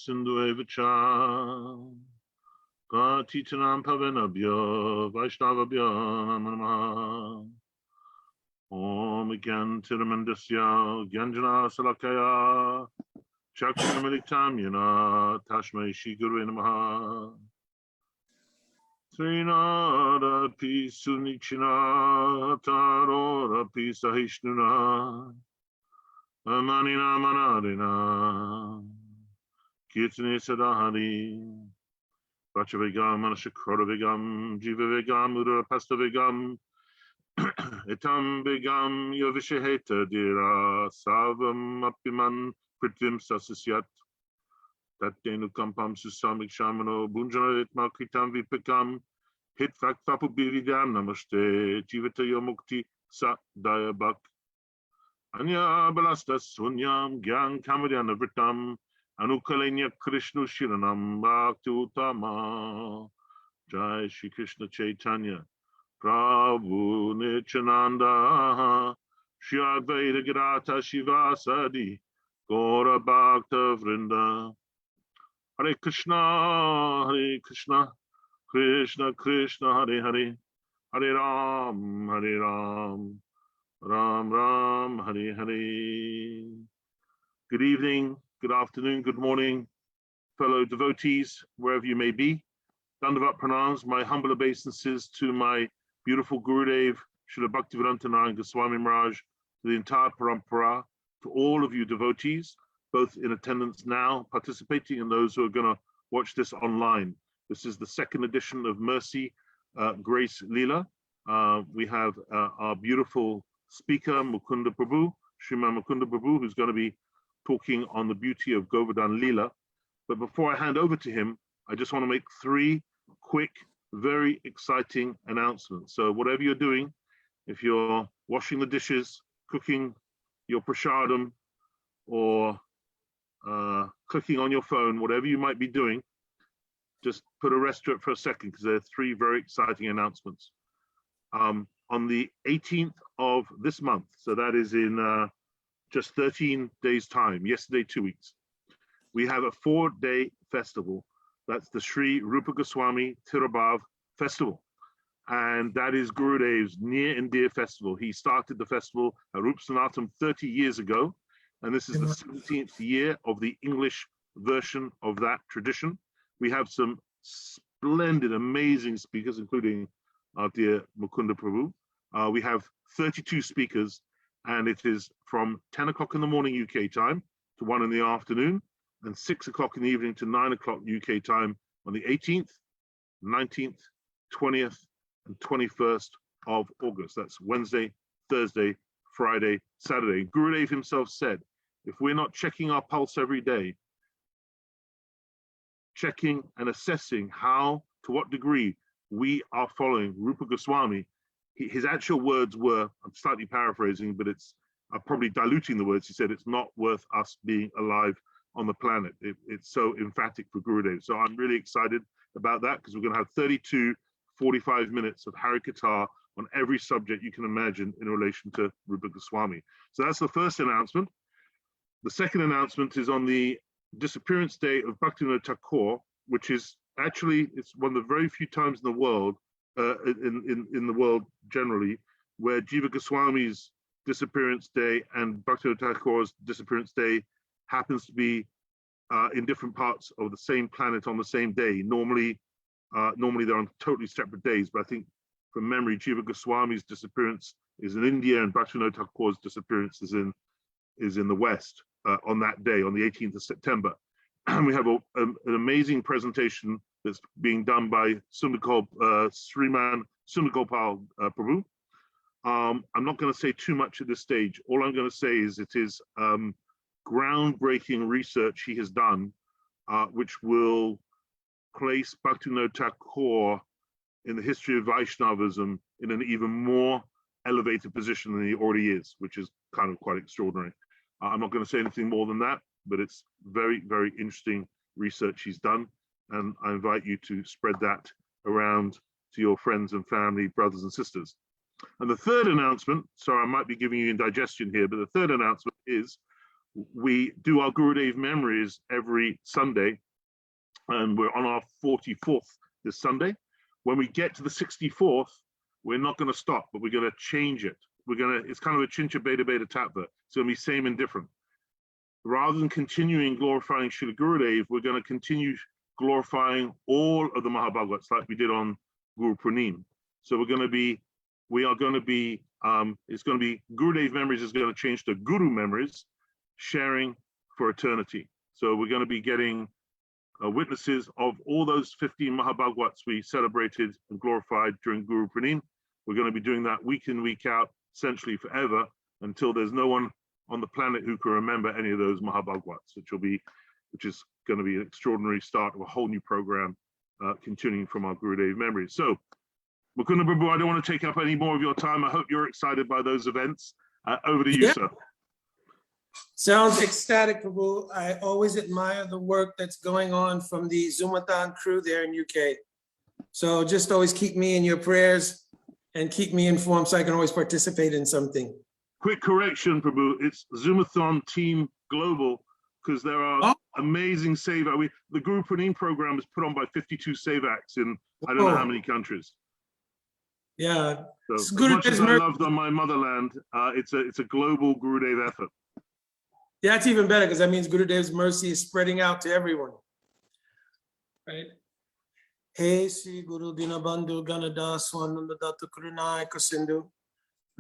Sindhu Evacha Titanam Pavanabhyo Vaishnavabhyo Namaha Om Gyan Tiramandasya Gyanjana Salakaya Chakramilitam Yana Tashmai Shri Guru Namaha Srinada Pi Sunichina Tarora Pi Sahishnuna Amanina Manadina Kirtane Sadahari Vachavegam Manashakrodavegam Jivavegam Udara Pastavegam Etam Begam Yavishaheta Dira Savam Apiman Pritim Sasisyat Tatenu Kampam Susamik Shamano Bunjana Itma Kritam Vipakam Hit Fak Fapu Bividam Namaste Jivata Yomukti Sa Dayabak Anya Balasta Sunyam Gyan Kamadhyana Vritam Anukalenya Krishna Shiranam Bhakti Uttama Jai Shri Krishna Chaitanya Prabhu Nityananda Shri Advaita Gadata Shivasadi Gaura Bhakta Vrinda Hare Krishna Krishna Krishna Hare Hare Hare Ram Ram Ram Hare Hare. Good evening, good afternoon, good morning, fellow devotees, wherever you may be. Dandavat pranams, my humble obeisances to my beautiful Gurudev, Srila Bhaktivedanta Narayan Goswami Maharaj, to the entire parampara, to all of you devotees, both in attendance now, participating, and those who are going to watch this online. This is the second edition of Mercy Grace Leela. We have our beautiful speaker, Mukunda Prabhu, Sriman Mukunda Prabhu, who's going to be talking on the beauty of Govardhan Leela. But before I hand over to him, I just want to make three quick, very exciting announcements. So whatever you're doing, if you're washing the dishes, cooking your prasadam, or clicking on your phone, whatever you might be doing, just put a rest to it for a second, because there are three very exciting announcements. On the 18th of this month, so that is in just 13 days' time, yesterday, 2 weeks, we have a 4-day festival. That's the Sri Rupa Goswami Tirabhav Festival. And that is Gurudev's near and dear festival. He started the festival at Rupa Sanatam 30 years ago. And this is the 17th year of the English version of that tradition. We have some splendid, amazing speakers, including our dear Mukunda Prabhu. We have 32 speakers, and it is from 10 o'clock in the morning UK time to 1 in the afternoon, and 6 o'clock in the evening to 9 o'clock UK time on the 18th, 19th, 20th, and 21st of August. That's Wednesday, Thursday, Friday, Saturday. Gurudev himself said, if we're not checking our pulse every day, checking and assessing how, to what degree we are following Rupa Goswami, his actual words were, I'm slightly paraphrasing, but I'm probably diluting the words. He said, it's not worth us being alive on the planet. It's so emphatic for Gurudev. So I'm really excited about that, because we're going to have 32 45 minutes of Harikatha on every subject you can imagine in relation to Rupa Goswami. So that's the first announcement. The second announcement is on the disappearance day of Bhaktivinoda Thakur, which is actually, it's one of the very few times in the world, in the world generally, where Jiva Goswami's disappearance day and Bhaktivinoda Thakur's disappearance day happens to be in different parts of the same planet on the same day. Normally they're on totally separate days, but I think from memory, Jiva Goswami's disappearance is in India and Bhaktivinoda Thakur's disappearance is in the West on that day, on the 18th of September. And we have an amazing presentation that's being done by Sriman Sundar Prabhu. I'm not going to say too much at this stage. All I'm going to say is it is groundbreaking research he has done, which will place Bhaktivinoda Thakur in the history of Vaishnavism in an even more elevated position than he already is, which is kind of quite extraordinary. I'm not going to say anything more than that, but it's very, very interesting research he's done. And I invite you to spread that around to your friends and family, brothers and sisters. And the third announcement, sorry, I might be giving you indigestion here, but the third announcement is we do our Gurudev memories every Sunday, and we're on our 44th this Sunday. When we get to the 64th, we're not going to stop, but we're going to change it. It's kind of a Chincha Beta Beta Tattva. It's going to be same and different. Rather than continuing glorifying Srila Gurudev, we're going to continue glorifying all of the Mahabhagavats like we did on Guru Purnim. So it's going to be Gurudev memories is going to change to Guru memories, sharing for eternity. So we're going to be getting witnesses of all those 15 Mahabhagavats we celebrated and glorified during Guru Purnim. We're going to be doing that week in, week out, essentially forever, until there's no one on the planet who can remember any of those Mahabhagavats, which is going to be an extraordinary start of a whole new program, continuing from our Gurudev memories. So, Mukunda Prabhu, I don't want to take up any more of your time. I hope you're excited by those events. Over to you, sir. Sounds ecstatic, Prabhu. I always admire the work that's going on from the Zumathon crew there in UK. So just always keep me in your prayers and keep me informed so I can always participate in something. Quick correction, Prabhu. It's Zumathon Team Global, because there are amazing Sevaks. The Guru Purnim program is put on by 52 Sevaks in I don't know how many countries. Yeah. So as much as I loved on my motherland, it's a global Gurudev effort. Yeah, that's even better because that means Gurudev's mercy is spreading out to everyone. Right? Hey, Sri Guru Dinabandhu Ganada Swananda Datta Kurunai Kasindu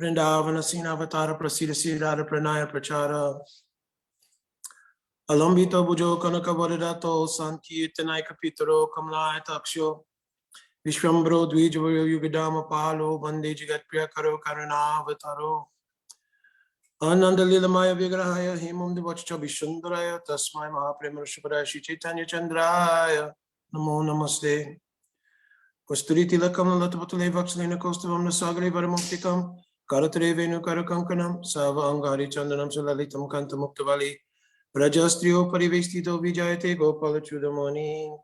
Vrindavana Sinavatara Prasida Siddhara Pranaya Prachara Alambito Bujo Kanaka Varadato Sankirtanai Kapitaro Kamlai Taksho Vishwambro Dvijavayo Yugadama Palo Bande Jagat Priyakaro Karuna Avataro Ananda Lilamaya Vigrahaya Himum Devacha Vishandraya Tasmai Mahaprema Shubhara Shri Chaitanya Chandraya Namo Namaste Kosturiti Lakam Latapatule Vaxlina Kostavam Nasagari Varamuktikam Karatare Venu Karakankanam Sava Angari Chandanam Salalitam Kanta Muktavali Rajastrio Parivestito Vijayate Gopala Chudamani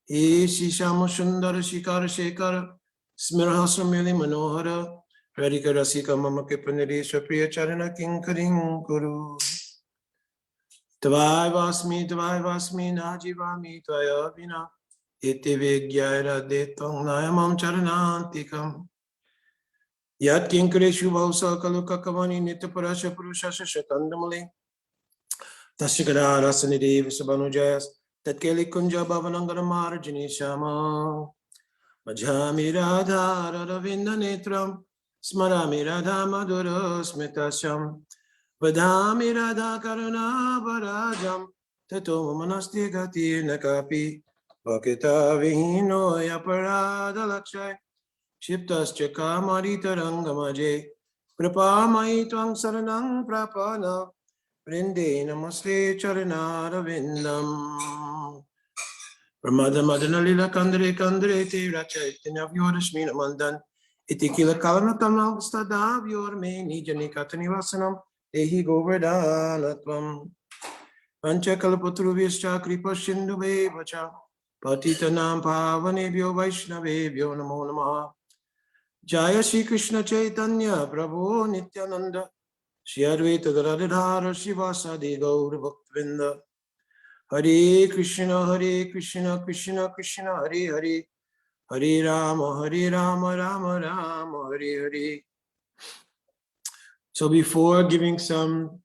Ishi Shama Sundara Shikara Shekara Smirhasamili Manohara Radhika Rasika Mama Kipaniri Shapriya Charana Kinkaring Guru Tvai Vasmi Najivami Tvaya Vina Iti Vigyaya Detong Nayamam Charanantikam Yat Kinkare Shubhausa Kaluka Kavani Nityaparasha Purusha Shakandamali Tashikara Rasanidi Visabanujayas Tatkeli Kunja Bhavanangara Marjini Shama Majhami Radha Ravinda Netram Smarami Radha Madhura Smitasham Vadhami Radha Karuna Varajam Tato Manasti Gati Nakapi Vakita Vihino Yaparada Lakshay Shiptas Chaka Marita Rangamaje Kripa Mai Twang Saranang Prapana Vrinde Namaste Charanara Vindam Ramada Madana Lila Kandre Kandre Te Rachaitanya Vyorashmina Mandan Itikila Kalanatam Stada Vyorme Nijani Katani Vasanam Ehi Govardhanatvam Panchakalaputru Vischa Kripa Shindu Vacha Patitanam Pavanebhyo Vaishnavebhyo Namo Namaha Jaya Shri Krishna Chaitanya Prabhu Nityananda Shri Advaita Gadadhara Shivasadi Gaur Bhaktvinda Hare Krishna Krishna Krishna Hare Hare Hare Rama Rama Rama Hare Hare. So before giving some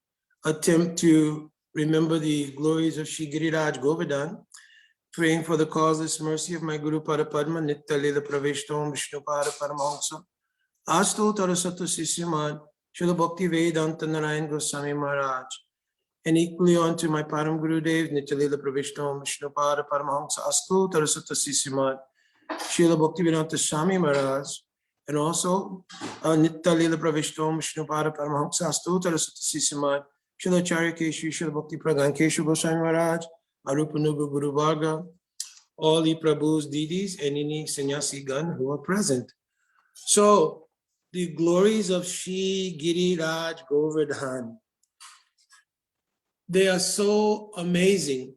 attempt to remember the glories of Shri Giriraj Govardhan, praying for the causeless mercy of my Guru Parapadma Nitya Lila Praveshtam Vishnu Pada Paramahansa Astu Tarasatu Sisrimad Srila Bhakti Vedanta Narayan Goswami Maharaj, and equally unto my Param Guru Dev Nitya Lila Praveshtam Vishnu Pada Paramahansa Astu Tarasatu Sisrimad Srila Bhakti Vedanta Swami Maharaj, and also Nitya Lila Praveshtam Vishnu Pada Paramahansa Astu Tarasatu Sisrimad Srila Acharya Keshu Srila Bhakti Pradhan Keshu Goswami Maharaj, Arupanuga Guru Varga, all the Prabhus, Didis, and any sannyasi Gan who are present. So, the glories of Shri Giriraj Govardhan, they are so amazing.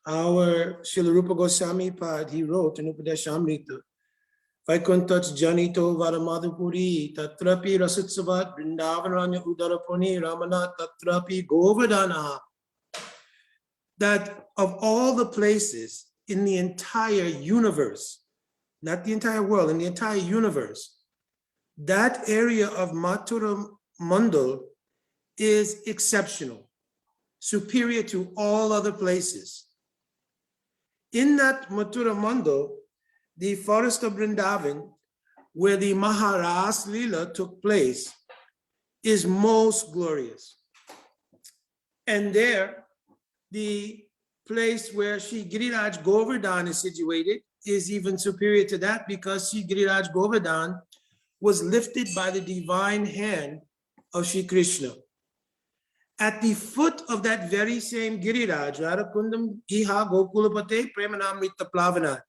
Our Srila Rupa Goswami Pad, he wrote in Upadeshamrita, Vaikunthach Janito Varamadhupuri, Tatrapi Rasutsavat, Vrindavananya Udarapuni, Ramana Tatrapi Govardhana, that of all the places in the entire universe, not the entire world, in the entire universe, that area of Mathura Mandal is exceptional, superior to all other places. In that Mathura Mandal, the forest of Vrindavan, where the Maharas Leela took place, is most glorious. And there, the place where Shri Giriraj Govardhan is situated is even superior to that, because Shri Giriraj Govardhan was lifted by the divine hand of Shri Krishna. At the foot of that very same Giriraj, Radhakundam Iha Gokulapate Premanamrita Plavana,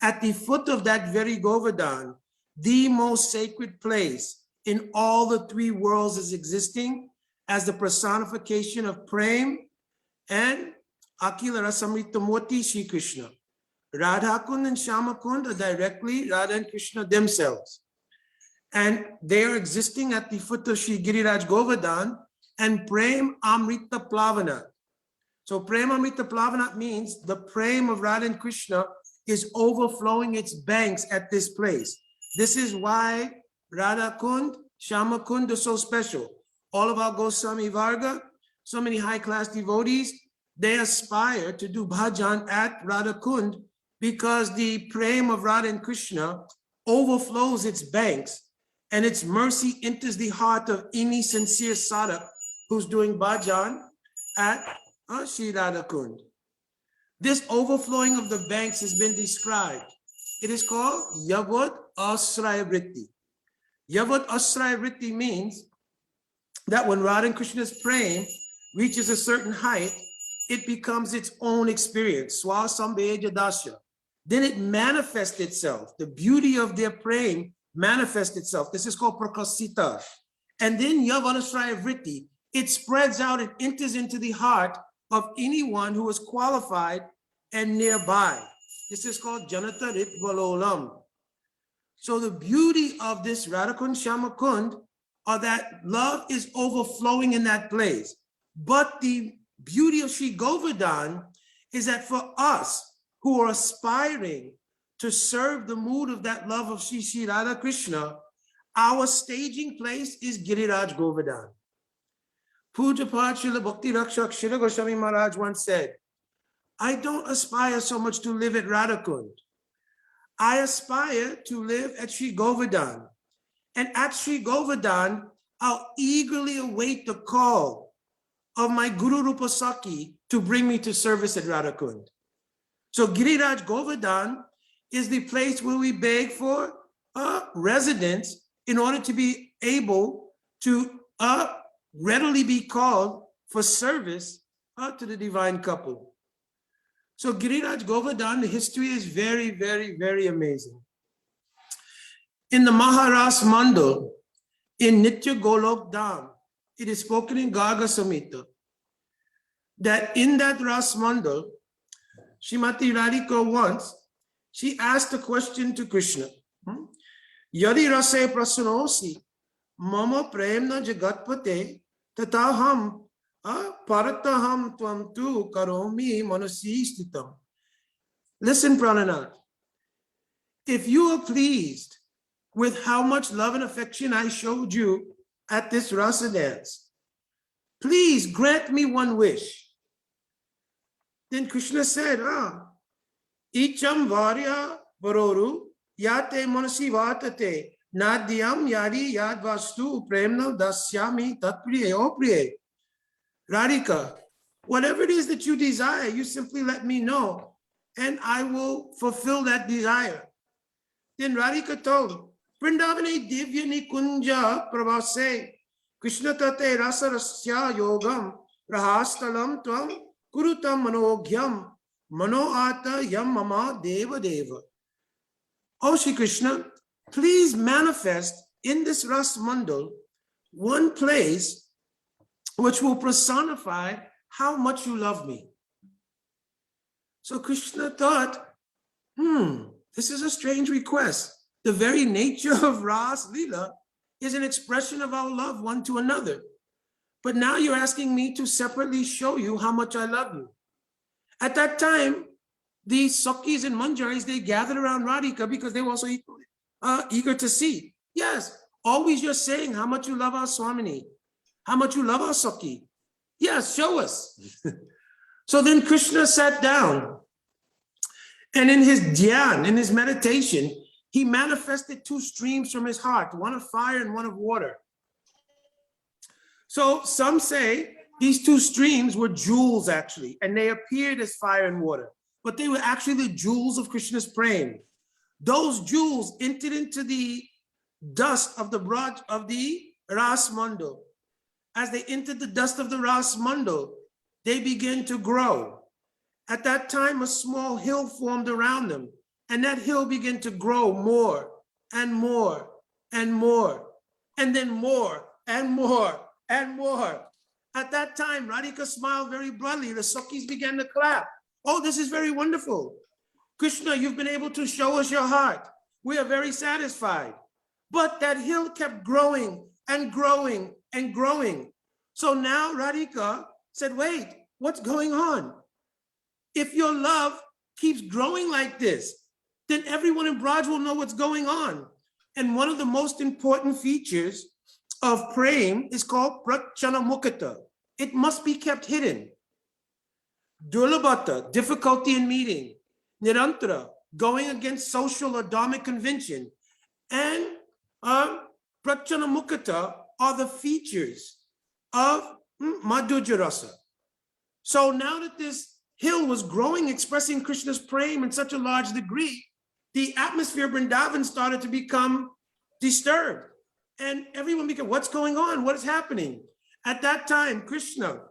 at the foot of that very Govardhan, the most sacred place in all the three worlds is existing as the personification of Prem and Akila Rasamrita Murti Shri Krishna. Radhakund and Shyamakund are directly Radha and Krishna themselves. And they are existing at the foot of Shri Giriraj Govardhan and Prem Amrita Plavana. So Prem Amrita Plavana means the Prem of Radha and Krishna is overflowing its banks at this place. This is why Radha Kund, Shama Kund are so special. All of our Goswami Varga, so many high-class devotees, they aspire to do bhajan at Radha Kund because the Prem of Radha and Krishna overflows its banks and its mercy enters the heart of any sincere sadhak who's doing bhajan at Shri Radha Kund. This overflowing of the banks has been described. It is called Yavad Asraya Vritti. Yavad Asraya Vritti means that when Radha and Krishna's prem reaches a certain height, it becomes its own experience, Swasambeja Dasha. Then it manifests itself. The beauty of their prem manifests itself. This is called Prakasita. And then Yavad Asraya Vritti, it spreads out and enters into the heart of anyone who is qualified and nearby. This is called Janata Ritvalolam. So the beauty of this Radhakund Shamakund are that love is overflowing in that place. But the beauty of Sri Govardhan is that for us who are aspiring to serve the mood of that love of Sri Radha Krishna, our staging place is Giriraj Govardhan. Pujapad Srila Bhakti Rakshak Srila Goswami Maharaj once said, I don't aspire so much to live at Radhakund. I aspire to live at Sri Govardhan. And at Sri Govardhan, I'll eagerly await the call of my Guru Rupa Saki to bring me to service at Radhakund. So Giriraj Govardhan is the place where we beg for residence in order to be able to readily be called for service to the divine couple. So Giriraj Govardhan, the history is very, very, very amazing. In the Maharas Mandal, in Nitya Golok Dham, it is spoken in Garga Samhita that in that Ras Mandal, Srimati Radhika once, she asked a question to Krishna. Yadi rase prasanosi, mama premna jagatpate, tataham parataham tvam tu karomi manasi stitam. Listen, Prananath, if you are pleased with how much love and affection I showed you at this rasa dance, please grant me one wish. Then Krishna said, Icham varya varoru yate manasi vatate nadyam yadi yad vastu premna dasyami tatpriye opriye. Radhika, whatever it is that you desire, you simply let me know and I will fulfill that desire. Then Radhika told him, Vrindavane divya nikunja pravase Krishna tate rasa rasya yogam rahastalam tvam kurutam manoghyam manoata yam mama deva deva. Oh Shri Krishna, please manifest in this Ras Mandal one place which will personify how much you love me. So Krishna thought, this is a strange request. The very nature of Ras Leela is an expression of our love one to another. But now you're asking me to separately show you how much I love you. At that time, the Sakis and Manjaris, they gathered around Radhika because they were also eager to see. Yes, always you're saying how much you love our Swamini, how much you love our Saki. Yes, show us. So then Krishna sat down, and in his dhyan, in his meditation, he manifested two streams from his heart, one of fire and one of water. So some say these two streams were jewels actually, and they appeared as fire and water, but they were actually the jewels of Krishna's praying. Those jewels entered into the dust of the Ras Mandal. As they entered the dust of the Ras Mandal, they began to grow. At that time, a small hill formed around them, and that hill began to grow more and more and more, and then more and more and more. At that time, Radhika smiled very broadly. The Sakis began to clap. Oh, this is very wonderful. Krishna, you've been able to show us your heart. We are very satisfied. But that hill kept growing and growing and growing. So now Radhika said, wait, what's going on? If your love keeps growing like this, then everyone in Braj will know what's going on. And one of the most important features of praying is called Prachana Mukata. It must be kept hidden. Durlabhata, difficulty in meeting. Nirantara, going against social or dharmic convention. And Prachana Mukata are the features of Madhurya Rasa. So now that this hill was growing, expressing Krishna's prema in such a large degree, the atmosphere of Vrindavan started to become disturbed. And everyone became, what's going on? What is happening? At that time, Krishna,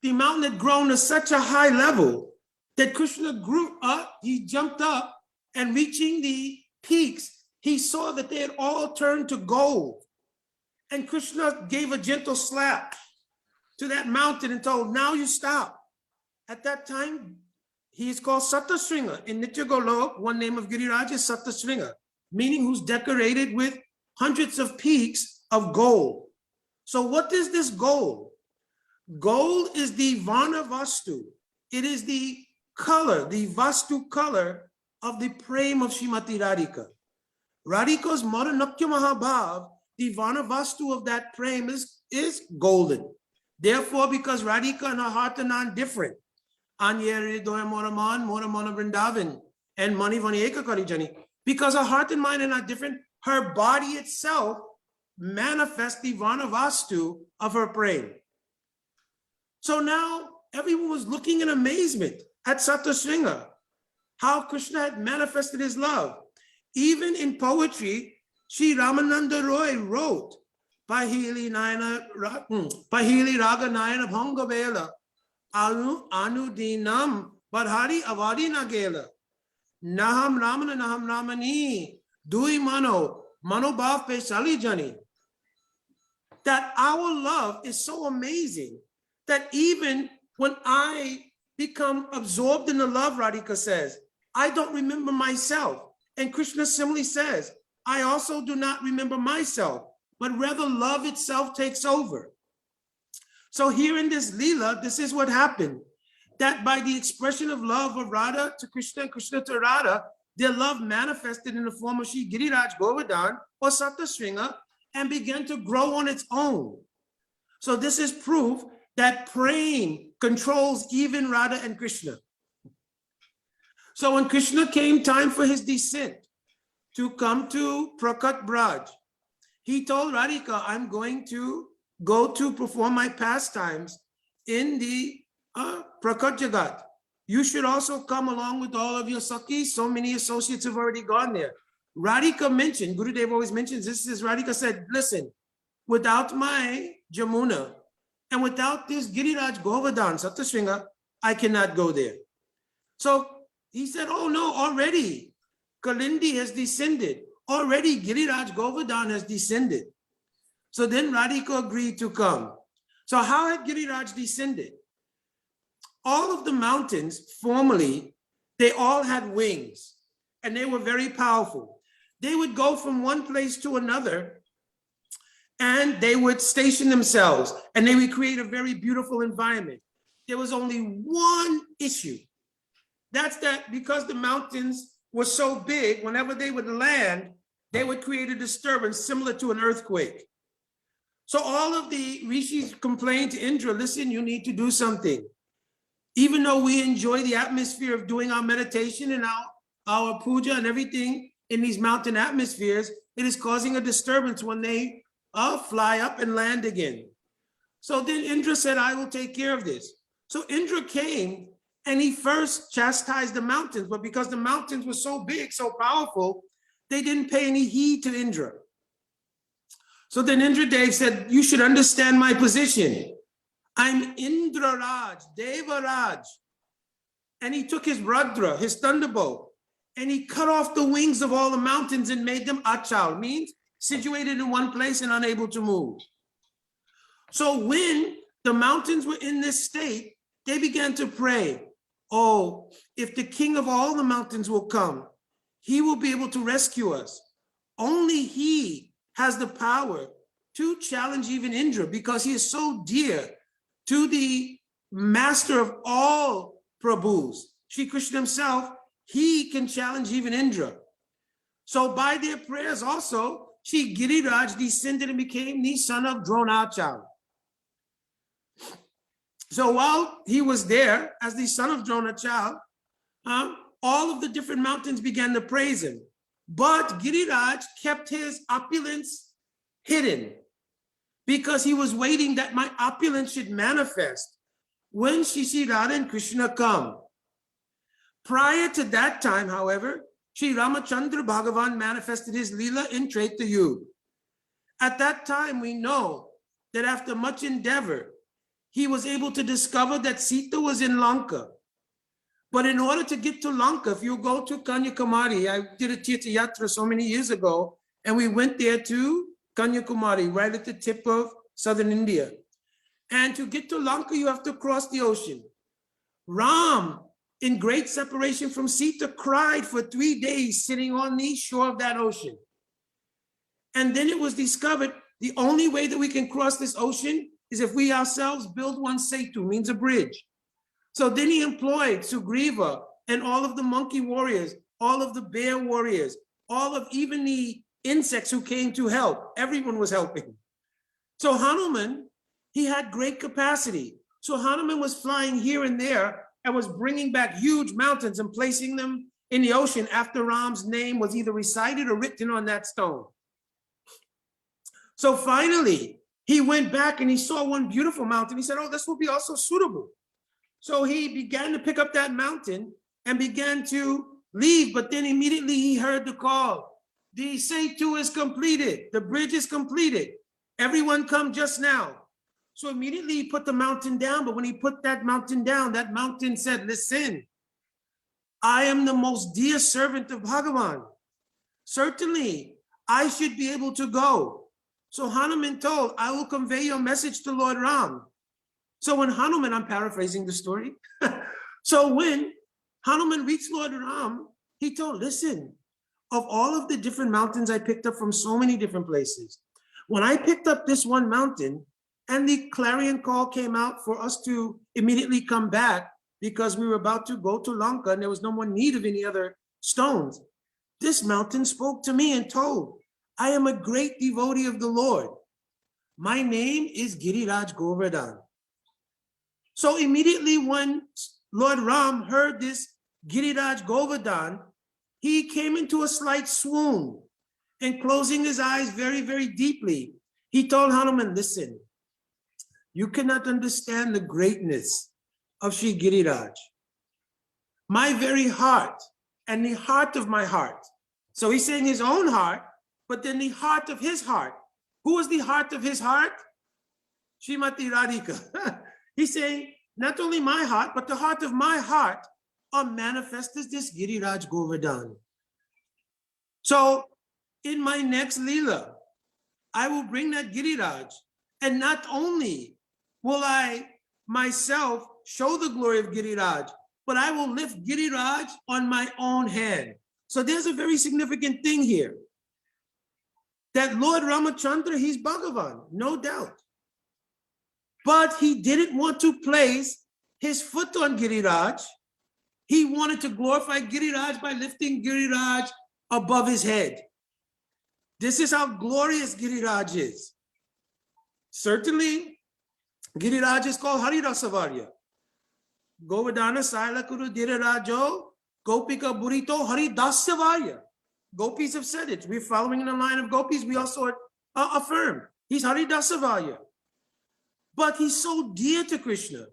the mountain had grown to such a high level that Krishna grew up, he jumped up, and reaching the peaks, he saw that they had all turned to gold. And Krishna gave a gentle slap to that mountain and told, now you stop. At that time, he is called Satasringa. In Nitya Golok, one name of Giriraj is Satasringa, meaning who's decorated with hundreds of peaks of gold. So what is this gold? Gold is the Vana Vastu. It is the color, the Vastu color of the prema of Srimati Radhika. Radhika's Maranakya Mahabhav, the Vana Vastu of that prema is golden. Therefore, because Radhika and her heart are non-different, Anyeri Doya Moraman, Moramana Vrindavan, and Mani Vani Eka Karijani, because her heart and mind are not different, her body itself manifests the Vana Vastu of her prema. So now everyone was looking in amazement at Satasringa, how Krishna had manifested his love. Even in poetry, Sri Ramananda Roy wrote, Pahili Raga Nayana Bhangavela, Anu Dinam, Badhari Avadi Nagela, Naham Ramana Naham Ramani, Dui Mano, Manobhav Pe Salijani. That our love is so amazing that even when I become absorbed in the love, Radhika says, I don't remember myself. And Krishna similarly says, I also do not remember myself, but rather love itself takes over. So here in this Leela, this is what happened, that by the expression of love of Radha to Krishna and Krishna to Radha, their love manifested in the form of Shri Giriraj Govardhan or Satasringa and began to grow on its own. So this is proof that praying controls even Radha and Krishna. So when Krishna came time for his descent to come to Prakat Braj, he told Radhika, I'm going to go to perform my pastimes in the Prakat Jagat. You should also come along with all of your Sakis. So many associates have already gone there. Radhika mentioned, Gurudev always mentions this, is Radhika said, listen, without my Jamuna and without this Giriraj Govardhan, Satasringa, I cannot go there. So he said, oh no, already Kalindi has descended. Already Giriraj Govardhan has descended. So then Radhika agreed to come. So how had Giriraj descended? All of the mountains formerly, they all had wings and they were very powerful. They would go from one place to another and they would station themselves and they would create a very beautiful environment. there was only one issue. That's that because the mountains were so big, whenever they would land, they would create a disturbance similar to an earthquake. So all of the rishis complained to Indra, listen, you need to do something. Even though we enjoy the atmosphere of doing our meditation and our puja and everything in these mountain atmospheres, it is causing a disturbance when they fly up and land again. So then Indra said, I will take care of this. So Indra came and he first chastised the mountains, but because the mountains were so big, so powerful, they didn't pay any heed to Indra. So then Indradev said, you should understand my position. I'm Indraraj, Devaraj. And he took his Rudra, his thunderbolt, and he cut off the wings of all the mountains and made them achal, means situated in one place and unable to move. So when the mountains were in this state, they began to pray, oh, if the king of all the mountains will come, he will be able to rescue us. Only he has the power to challenge even Indra because he is so dear to the master of all Prabhus, Shri Krishna himself. He can challenge even Indra. So by their prayers also, Shri Giriraj descended and became the son of Dronacharya. So while he was there as the son of Dronacharya, all of the different mountains began to praise him. But Giriraj kept his opulence hidden because he was waiting that my opulence should manifest when Shri Radha and Krishna come. Prior to that time, however, Sri Ramachandra Bhagavan manifested his Leela in Treta Yuga. At that time, we know that after much endeavor, he was able to discover that Sita was in Lanka. But in order to get to Lanka, if you go to Kanyakumari, I did a Tirtha Yatra so many years ago, and we went there to Kanyakumari, right at the tip of southern India. And to get to Lanka, you have to cross the ocean. Ram, in great separation from Sita, cried for 3 days sitting on the shore of that ocean. And then it was discovered the only way that we can cross this ocean is if we ourselves build one setu, means a bridge. So then he employed Sugriva and all of the monkey warriors, all of the bear warriors, all of even the insects who came to help. Everyone was helping. So Hanuman, he had great capacity. So Hanuman was flying here and there and was bringing back huge mountains and placing them in the ocean after Ram's name was either recited or written on that stone. So finally, he went back and he saw one beautiful mountain. He said, oh, this will be also suitable. So he began to pick up that mountain and began to leave, but then immediately he heard the call. The Setu is completed. The bridge is completed. Everyone come just now. So immediately he put the mountain down, but when he put that mountain down, that mountain said, listen, I am the most dear servant of Bhagavan. Certainly, I should be able to go. So Hanuman told, I will convey your message to Lord Ram. So when Hanuman, I'm paraphrasing the story. So when Hanuman reached Lord Ram, he told, listen, of all of the different mountains I picked up from so many different places, when I picked up this one mountain and the clarion call came out for us to immediately come back because we were about to go to Lanka and there was no more need of any other stones, this mountain spoke to me and told, I am a great devotee of the Lord. My name is Giriraj Govardhan. So immediately when Lord Ram heard this Giriraj Govardhan, he came into a slight swoon and closing his eyes very, very deeply, he told Hanuman, listen, you cannot understand the greatness of Shri Giriraj. My very heart and the heart of my heart. So he's saying his own heart, but then the heart of his heart. Who is the heart of his heart? Srimati Radhika. He's saying, not only my heart, but the heart of my heart are manifest as this Giriraj Govardhan. So in my next Leela, I will bring that Giriraj, and not only will I myself show the glory of Giriraj, but I will lift Giriraj on my own hand. So there's a very significant thing here. That Lord Ramachandra, he's Bhagavan, no doubt. But he didn't want to place his foot on Giriraj. He wanted to glorify Giriraj by lifting Giriraj above his head. This is how glorious Giriraj is. Certainly, Giriraj is called Haridasavarya. Govardhana Saila Kuru Girirajo, Gopika Burito Haridasavarya. Gopis have said it. We're following in the line of Gopis. We also affirm he's Haridasavarya. But he's so dear to Krishna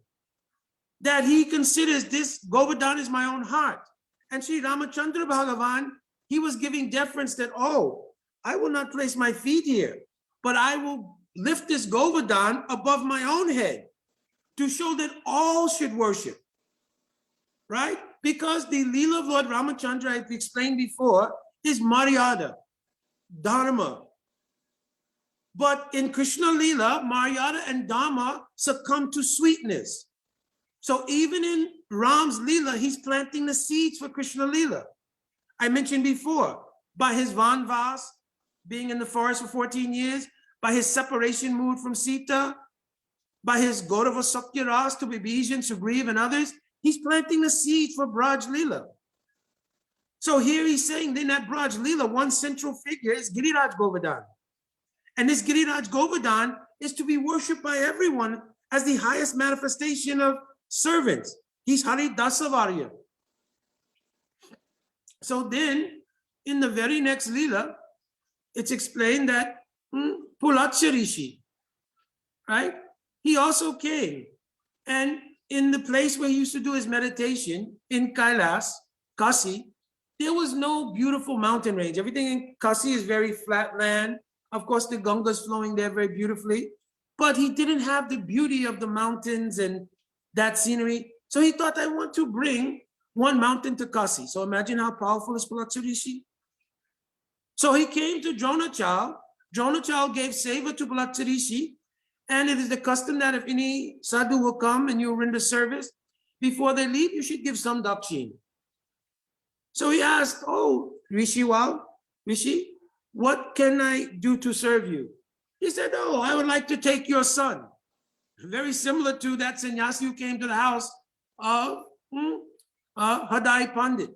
that he considers this Govardhan is my own heart. And Sri Ramachandra Bhagavan, he was giving deference that, oh, I will not place my feet here, but I will lift this Govardhan above my own head to show that all should worship, right? Because the Leela of Lord Ramachandra, I've explained before, is Maryada, Dharma. But in Krishna Leela, Maryada and Dharma succumb to sweetness. So even in Ram's Leela, he's planting the seeds for Krishna Leela. I mentioned before, by his Vanvas, being in the forest for 14 years, by his separation mood from Sita, by his Gaurava Sakya to Vibhishan, Sugriv, and others, he's planting the seeds for Braj Leela. So here he's saying in that Braj Leela, one central figure is Giriraj Govardhan. And this Giriraj Govardhan is to be worshipped by everyone as the highest manifestation of servants. He's Haridasavarya. So then, in the very next Leela, it's explained that Pulatya Rishi, right? He also came. And in the place where he used to do his meditation, in Kailas, Kasi, there was no beautiful mountain range. Everything in Kasi is very flat land. Of course, the Ganga is flowing there very beautifully. But he didn't have the beauty of the mountains and that scenery. So he thought, I want to bring one mountain to Kasi. So imagine how powerful is Pulatya Rishi. So he came to Dronachal. Dronachal gave seva to Pulatya Rishi. And it is the custom that if any sadhu will come and you render service, before they leave, you should give some dakshin. So he asked, oh, Rishi, what can I do to serve you? He said, oh, I would like to take your son. Very similar to that sannyasi who came to the house of Hadai Pandit.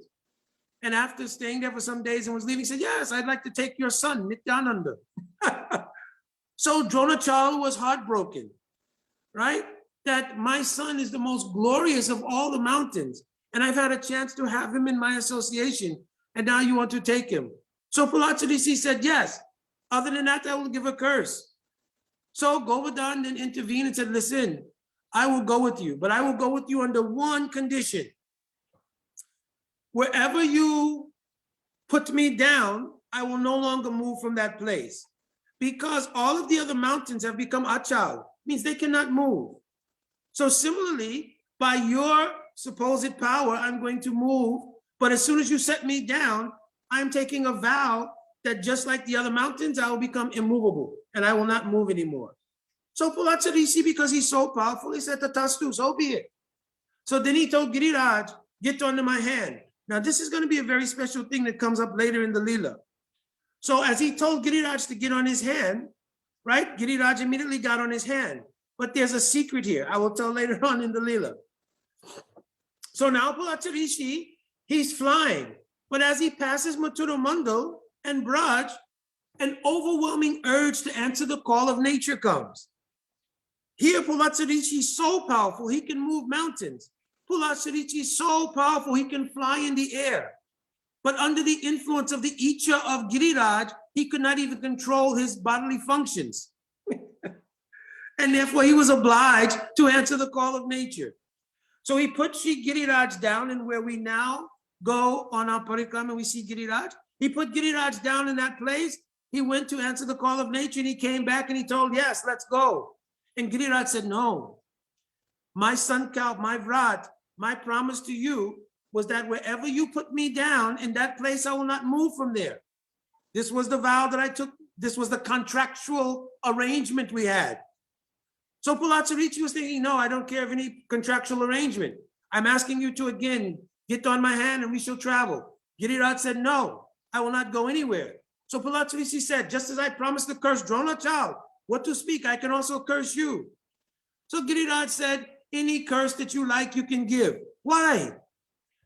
And after staying there for some days and was leaving, he said, yes, I'd like to take your son, Nityananda. So Dronachal was heartbroken, right? That my son is the most glorious of all the mountains. And I've had a chance to have him in my association. And now you want to take him. So Pulatya Rishi said, yes. Other than that, I will give a curse. So Govardhan then intervened and said, listen, I will go with you, but I will go with you under one condition. Wherever you put me down, I will no longer move from that place. Because all of the other mountains have become achal, means they cannot move. So similarly, by your supposed power, I'm going to move, but as soon as you set me down, I'm taking a vow that just like the other mountains, I will become immovable and I will not move anymore. So Pulatya Rishi, because he's so powerful, he said, Tatastu, so be it. So then he told Giriraj, get under my hand. Now this is going to be a very special thing that comes up later in the Leela. So as he told Giriraj to get on his hand, right? Giriraj immediately got on his hand. But there's a secret here. I will tell later on in the Leela. So now Pulatya Rishi, he's flying. But as he passes Mathura Mandal and Braj, an overwhelming urge to answer the call of nature comes. Here, Pulatya Rishi is so powerful, he can move mountains. Pulatya Rishi is so powerful, he can fly in the air. But under the influence of the Icha of Giriraj, he could not even control his bodily functions. And therefore, he was obliged to answer the call of nature. So he put Shri Giriraj down, and where we now go on our parikrama, we see Giriraj. He put Giriraj down in that place. He went to answer the call of nature, and he came back and he told, yes, let's go. And Giriraj said, no. My sankalp, my vrat, my promise to you was that wherever you put me down, in that place I will not move from there. This was the vow that I took. This was the contractual arrangement we had. So Pulatya Rishi was thinking, no, I don't care of any contractual arrangement. I'm asking you to again, get on my hand and we shall travel. Giriraj said, no, I will not go anywhere. So Pulatya Rishi said, just as I promised to curse Dronachal, what to speak, I can also curse you. So Giriraj said, Any curse that you like, you can give. Why?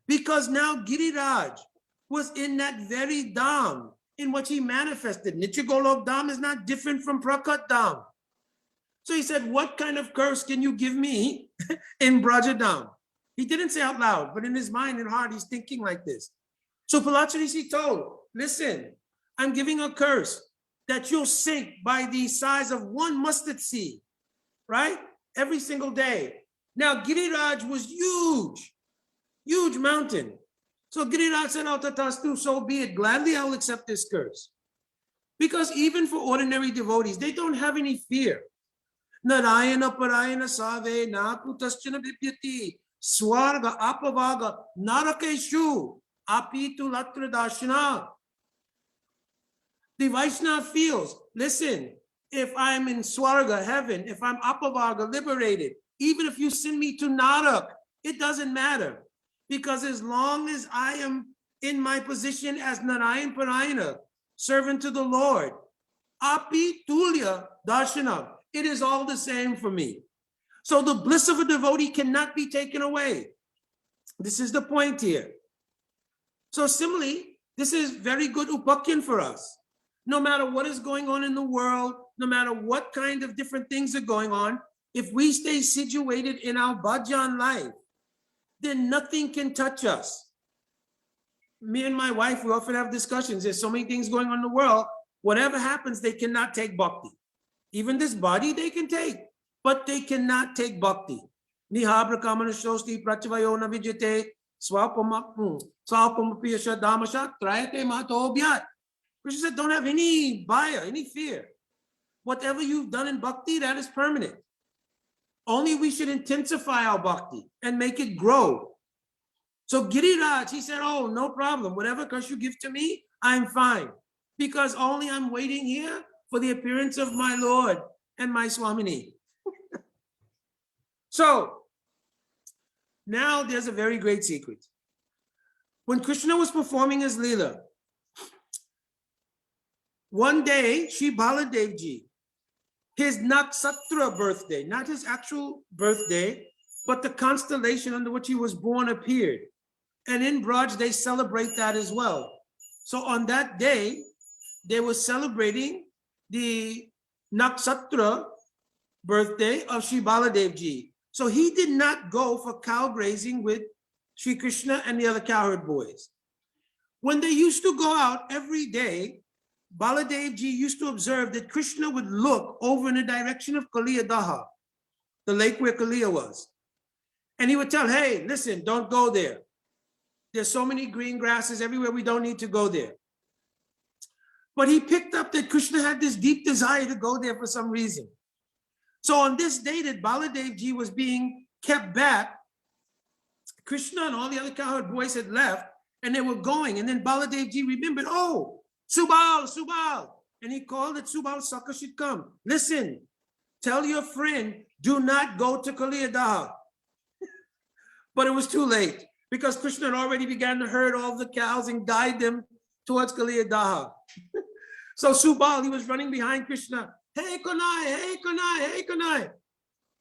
Because now Giriraj was in that very Dham in which he manifested. Nityagolok Dham is not different from Prakat Dham. So he said, what kind of curse can you give me in Brajadam? He didn't say out loud, but in his mind and heart, he's thinking like this. So Palacharishi told, listen, I'm giving a curse that you'll sink by the size of one mustard seed, right? Every single day. Now, Giriraj was huge, huge mountain. So Giriraj said, oh, tatastu, so be it. Gladly, I'll accept this curse. Because even for ordinary devotees, they don't have any fear. Narayana parayana save nakutaschana vidyati swarga apavaga narakeshu apitu latra dashana. The Vaishnava feels, listen, if I'm in Swarga, heaven, if I'm Apavaga, liberated, even if you send me to Narak, it doesn't matter. Because as long as I am in my position as Narayan Parayana, servant to the Lord, Api Tulya Darshana, it is all the same for me. So the bliss of a devotee cannot be taken away. This is the point here. So similarly, this is very good upakyan for us. No matter what is going on in the world, no matter what kind of different things are going on, if we stay situated in our bhajan life, then nothing can touch us. Me and my wife, we often have discussions. There's so many things going on in the world. Whatever happens, they cannot take bhakti. Even this body, they can take, but they cannot take bhakti. Nihabra shosti prachavayo na vijate swapamapiyasha damasha trayate mato obhyat. Krishna said, don't have any bhaya, any fear. Whatever you've done in bhakti, that is permanent. Only we should intensify our bhakti and make it grow. So Giriraj, he said, oh, no problem. Whatever curse you give to me, I'm fine. Because only I'm waiting here for the appearance of my Lord and my Swamini. So now there's a very great secret. When Krishna was performing his Leela, one day, Shri Baladevji, his Naksatra birthday, not his actual birthday, but the constellation under which he was born appeared. And in Braj, they celebrate that as well. So on that day, they were celebrating the Naksatra birthday of Shri Baladevji. So he did not go for cow grazing with Shri Krishna and the other cowherd boys. When they used to go out every day, Baladevji used to observe that Krishna would look over in the direction of Kaliya Daha, the lake where Kaliya was. And he would tell, hey, listen, don't go there. There's so many green grasses everywhere, we don't need to go there. But he picked up that Krishna had this deep desire to go there for some reason. So on this day that Baladevji was being kept back, Krishna and all the other cowherd boys had left and they were going. And then Baladevji remembered, oh, Subal, Subal. And he called that Subal Saka should come. Listen, tell your friend, do not go to Kaliya Daha. But it was too late because Krishna had already began to herd all the cows and guide them towards Kaliya Daha. So Subal, he was running behind Krishna. Hey, Kanai, hey, Kanai, hey, Kanai.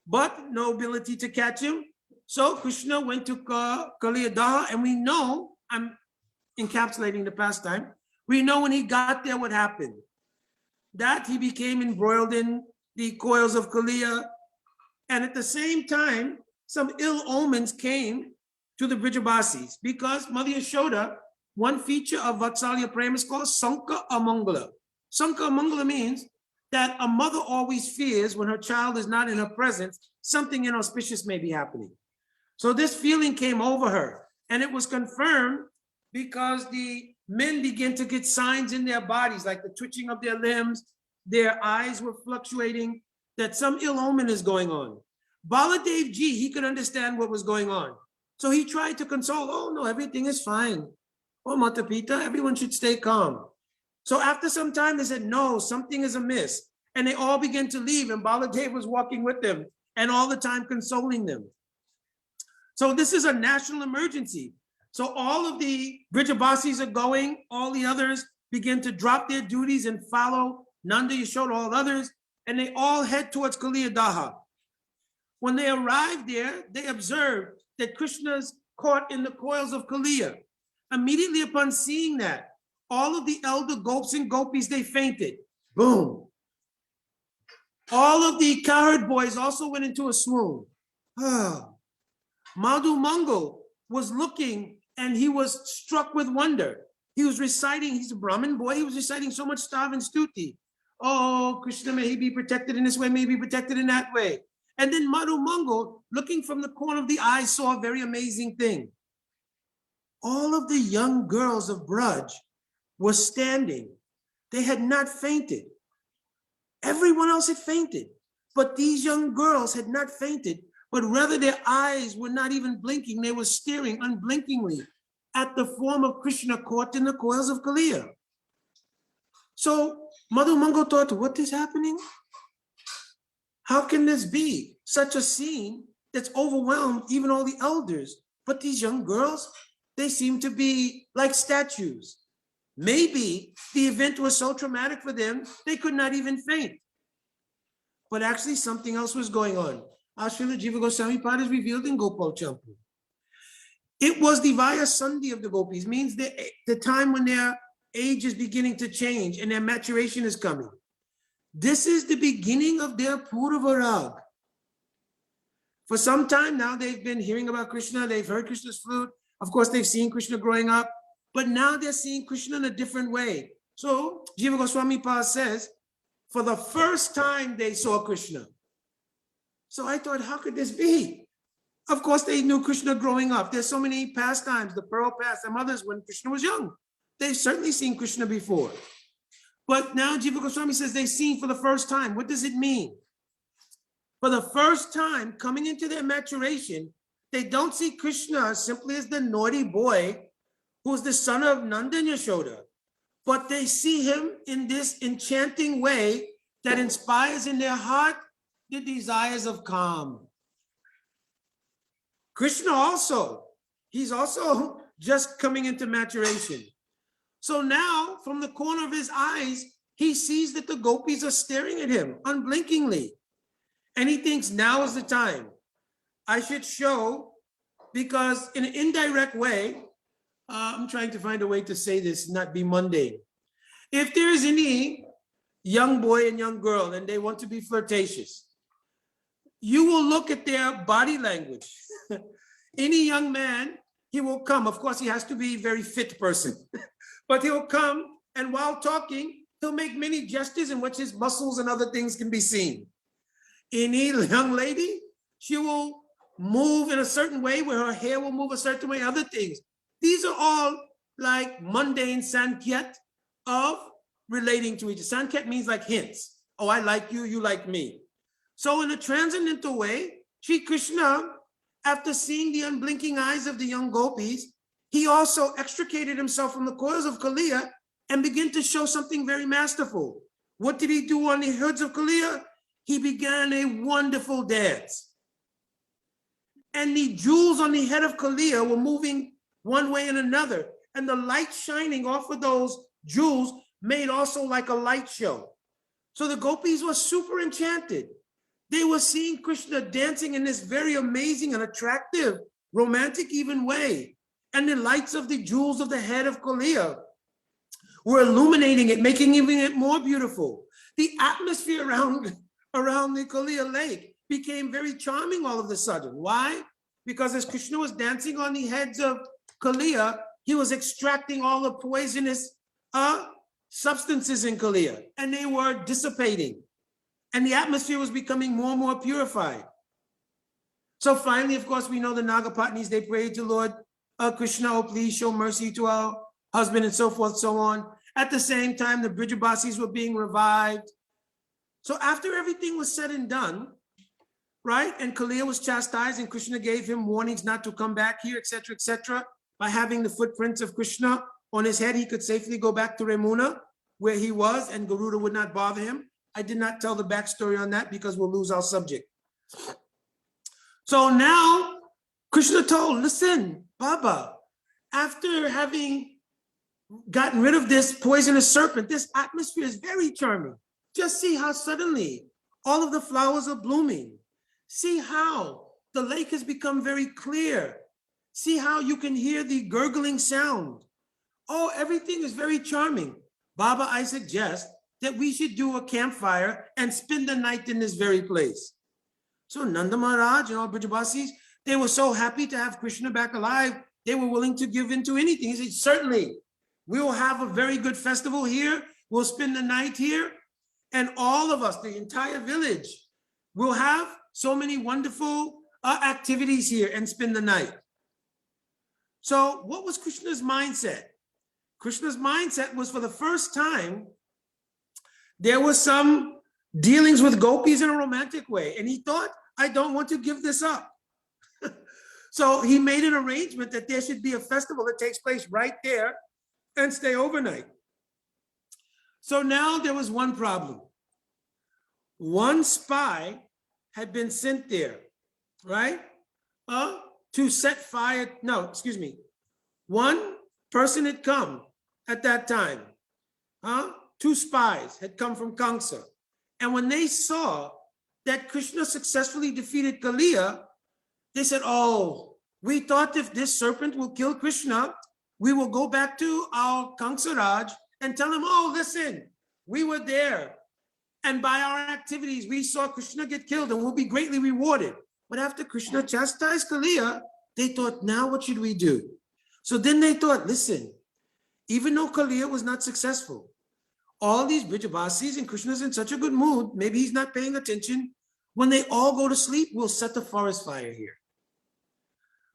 But no ability to catch him. So Krishna went to Kaliya Daha, and we know, I'm encapsulating the pastime, we know when he got there what happened. That he became embroiled in the coils of Kaliya. And at the same time, some ill omens came to the Brijabasis because Mother Yashoda, one feature of Vatsalya Prema is called Sanka Amangala. Sanka Amangala means that a mother always fears when her child is not in her presence, something inauspicious may be happening. So this feeling came over her, and it was confirmed because the men began to get signs in their bodies, like the twitching of their limbs, their eyes were fluctuating, that some ill omen is going on. Baladevji, he could understand what was going on. So he tried to console, oh no, everything is fine. Oh, Matapita, everyone should stay calm. So after some time, they said, no, something is amiss. And they all began to leave, and Baladev was walking with them and all the time consoling them. So this is a national emergency. So all of the Brijabasis are going, all the others begin to drop their duties and follow Nanda Yashoda, all others, and they all head towards Kaliya Daha. When they arrived there, they observed that Krishna's caught in the coils of Kaliya. Immediately upon seeing that, all of the elder gopis and gopis, they fainted. Boom. All of the cowherd boys also went into a swoon. Madhu Mangal was looking and he was struck with wonder. He was reciting, he's a Brahmin boy, he was reciting so much stav and stuti. Oh, Krishna, may he be protected in this way, may he be protected in that way. And then Madhu Mangal, looking from the corner of the eye, saw a very amazing thing. All of the young girls of Braj were standing. They had not fainted. Everyone else had fainted, but these young girls had not fainted, but rather their eyes were not even blinking. They were staring unblinkingly at the form of Krishna caught in the coils of Kaliya. So Madhu Mangal thought, what is happening? How can this be? Such a scene that's overwhelmed even all the elders. But these young girls, they seem to be like statues. Maybe the event was so traumatic for them, they could not even faint. But actually something else was going on. Srila Jiva Goswami Pad is revealed in Gopal Champu. It was the Vaya Sandhi of the gopis, means the time when their age is beginning to change and their maturation is coming. This is the beginning of their Purva Rag. For some time now, they've been hearing about Krishna. They've heard Krishna's flute. Of course, they've seen Krishna growing up, but now they're seeing Krishna in a different way. So Jiva Goswami Pad says, for the first time they saw Krishna. So I thought, how could this be? Of course, they knew Krishna growing up. There's so many pastimes, the Pearl Past and others when Krishna was young. They've certainly seen Krishna before. But now Jiva Goswami says they've seen for the first time. What does it mean? For the first time, coming into their maturation, they don't see Krishna simply as the naughty boy who's the son of Nanda and Yashoda, but they see him in this enchanting way that inspires in their heart the desires of calm. Krishna also, he's also just coming into maturation. So now, from the corner of his eyes, he sees that the gopis are staring at him unblinkingly. And he thinks now is the time. I should show, because in an indirect way, I'm trying to find a way to say this, not be mundane. If there is any young boy and young girl and they want to be flirtatious, you will look at their body language. Any young man, he will come. Of course, he has to be a very fit person. But he'll come, and while talking, he'll make many gestures in which his muscles and other things can be seen. Any young lady, she will move in a certain way where her hair will move a certain way, other things. These are all like mundane sanket of relating to each other. Sanket means like hints. Oh, I like you, you like me. So in a transcendental way, Sri Krishna, after seeing the unblinking eyes of the young gopis, he also extricated himself from the coils of Kaliya and began to show something very masterful. What did he do on the hoods of Kaliya? He began a wonderful dance. And the jewels on the head of Kaliya were moving one way and another. And the light shining off of those jewels made also like a light show. So the gopis were super enchanted. They were seeing Krishna dancing in this very amazing and attractive, romantic even way. And the lights of the jewels of the head of Kaliya were illuminating it, making even it more beautiful. The atmosphere around the Kaliya lake became very charming all of a sudden. Why? Because as Krishna was dancing on the heads of Kaliya, he was extracting all the poisonous substances in Kaliya, and they were dissipating. And the atmosphere was becoming more and more purified. So finally, of course, we know the Nagapatnis, they prayed to Lord Krishna, oh, please show mercy to our husband and so forth, so on. At the same time, the Brijabasis were being revived. So after everything was said and done, right, and Kaliya was chastised and Krishna gave him warnings not to come back here, etc., etc. By having the footprints of Krishna on his head, he could safely go back to Remuna, where he was, and Garuda would not bother him. I did not tell the backstory on that because we'll lose our subject. So now Krishna told, listen, Baba, after having gotten rid of this poisonous serpent, this atmosphere is very charming. Just see how suddenly all of the flowers are blooming. See how the lake has become very clear. See how you can hear the gurgling sound. Oh, everything is very charming. Baba, I suggest that we should do a campfire and spend the night in this very place. So Nanda Maharaj and all Brijabasis, they were so happy to have Krishna back alive, they were willing to give in to anything. He said, certainly, we will have a very good festival here. We'll spend the night here. And all of us, the entire village, will have so many wonderful activities here and spend the night. So what was Krishna's mindset? Krishna's mindset was, for the first time, there was some dealings with gopis in a romantic way. And he thought, I don't want to give this up. So he made an arrangement that there should be a festival that takes place right there and stay overnight. So now there was one problem. One spy had been sent there, right? To set fire, no, excuse me. One person had come at that time. Two spies had come from Kamsa. And when they saw that Krishna successfully defeated Kaliya, they said, oh, we thought if this serpent will kill Krishna, we will go back to our Kamsa Raj and tell him, oh, listen, we were there. And by our activities, we saw Krishna get killed and we'll be greatly rewarded. But after Krishna chastised Kaliya, they thought, now what should we do? So then they thought, listen, even though Kaliya was not successful, all these Brijabasis and Krishna's in such a good mood, maybe he's not paying attention. When they all go to sleep, we'll set the forest fire here.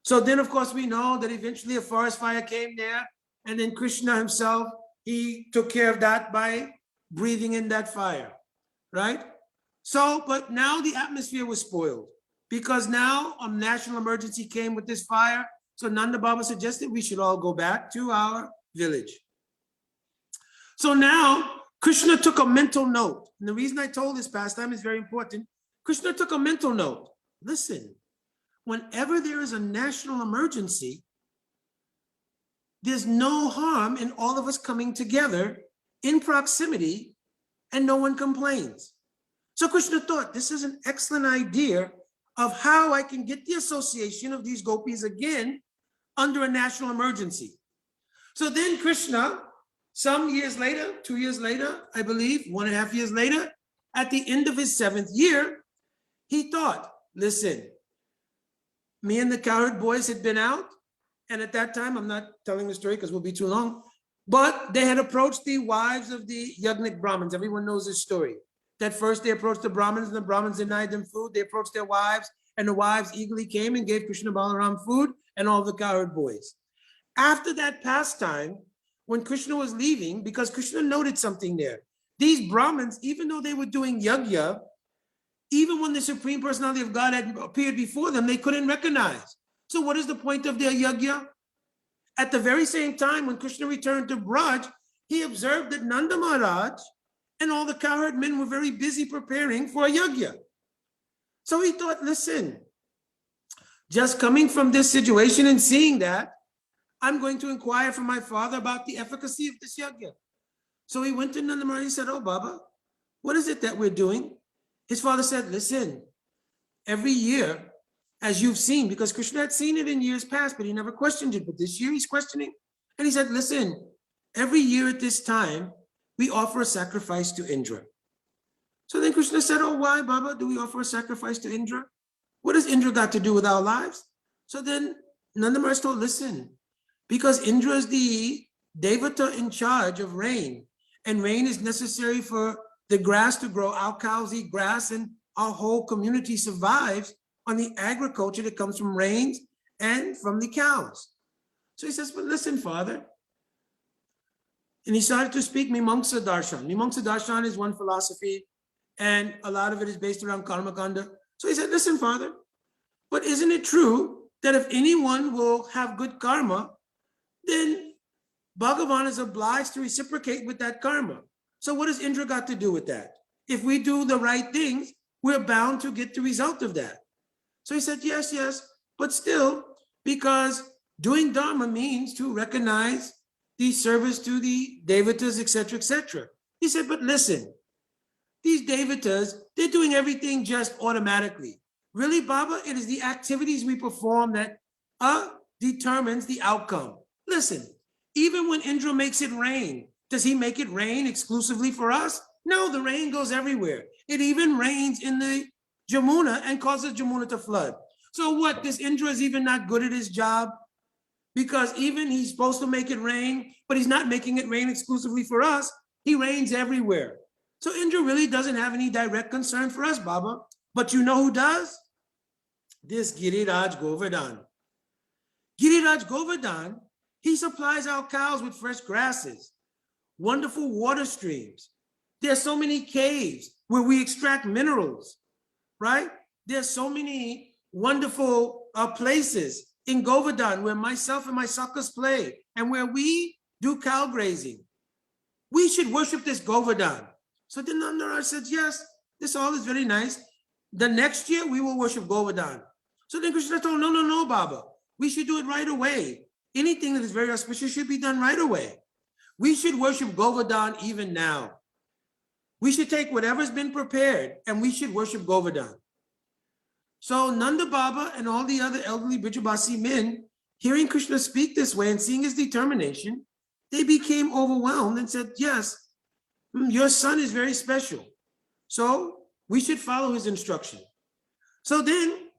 So then, of course, we know that eventually a forest fire came there, and then Krishna himself, he took care of that by breathing in that fire, right? So, but now the atmosphere was spoiled because now a national emergency came with this fire. So Nanda Baba suggested we should all go back to our village. So now Krishna took a mental note. And the reason I told this pastime is very important. Krishna took a mental note. Listen, whenever there is a national emergency, there's no harm in all of us coming together in proximity and no one complains. So Krishna thought, this is an excellent idea of how I can get the association of these gopis again under a national emergency. So then Krishna, some years later, 2 years later, I believe, 1.5 years later, at the end of his 7th year, he thought, listen, me and the cowherd boys had been out, and at that time, I'm not telling the story because we'll be too long, but they had approached the wives of the Yagnik Brahmins. Everyone knows this story. That first they approached the Brahmins, and the Brahmins denied them food. They approached their wives, and the wives eagerly came and gave Krishna Balaram food and all the cowherd boys. After that pastime, when Krishna was leaving, because Krishna noted something there, these Brahmins, even though they were doing yajna, even when the Supreme Personality of God had appeared before them, they couldn't recognize. So what is the point of their yajna? At the very same time, when Krishna returned to Braj, he observed that Nanda Maharaj and all the cowherd men were very busy preparing for a yajna. So he thought, listen, just coming from this situation and seeing that, I'm going to inquire from my father about the efficacy of this yajna. So he went to Nanda Maharaj and said, oh, Baba, what is it that we're doing? His father said, listen, every year, as you've seen, because Krishna had seen it in years past, but he never questioned it. But this year he's questioning. And he said, listen, every year at this time, we offer a sacrifice to Indra. So then Krishna said, oh, why, Baba, do we offer a sacrifice to Indra? What has Indra got to do with our lives? So then Nanda Maharaj told, listen, because Indra is the devata in charge of rain, and rain is necessary for the grass to grow. Our cows eat grass, and our whole community survives on the agriculture that comes from rains and from the cows. So he says, but listen, Father. And he started to speak Mimamsa Darshan. Mimamsa Darshan is one philosophy, and a lot of it is based around Karma Kanda. So he said, listen, Father, but isn't it true that if anyone will have good karma, then Bhagavan is obliged to reciprocate with that karma. So what has Indra got to do with that? If we do the right things, we're bound to get the result of that. So he said, yes, yes, but still, because doing Dharma means to recognize the service to the devatas, etc., etc. He said, but listen, these devatas, they're doing everything just automatically. Really, Baba, it is the activities we perform that determines the outcome. Listen, even when Indra makes it rain, does he make it rain exclusively for us? No, the rain goes everywhere. It even rains in the Jamuna and causes Jamuna to flood. So what, this Indra is even not good at his job? Because even he's supposed to make it rain, but he's not making it rain exclusively for us. He rains everywhere. So Indra really doesn't have any direct concern for us, Baba. But you know who does? This Giriraj Govardhan. Giriraj Govardhan, he supplies our cows with fresh grasses, wonderful water streams. There's so many caves where we extract minerals, right? There's so many wonderful places in Govardhan where myself and my suckers play and where we do cow grazing. We should worship this Govardhan. So then Nandaraj said, yes, this all is very nice. The next year we will worship Govardhan. So then Krishna told, no, Baba. We should do it right away. Anything that is very auspicious should be done right away. We should worship Govardhan even now. We should take whatever's been prepared and we should worship Govardhan. So Nanda Baba and all the other elderly Brijabasi men, hearing Krishna speak this way and seeing his determination, they became overwhelmed and said, yes, your son is very special. So we should follow his instruction. So then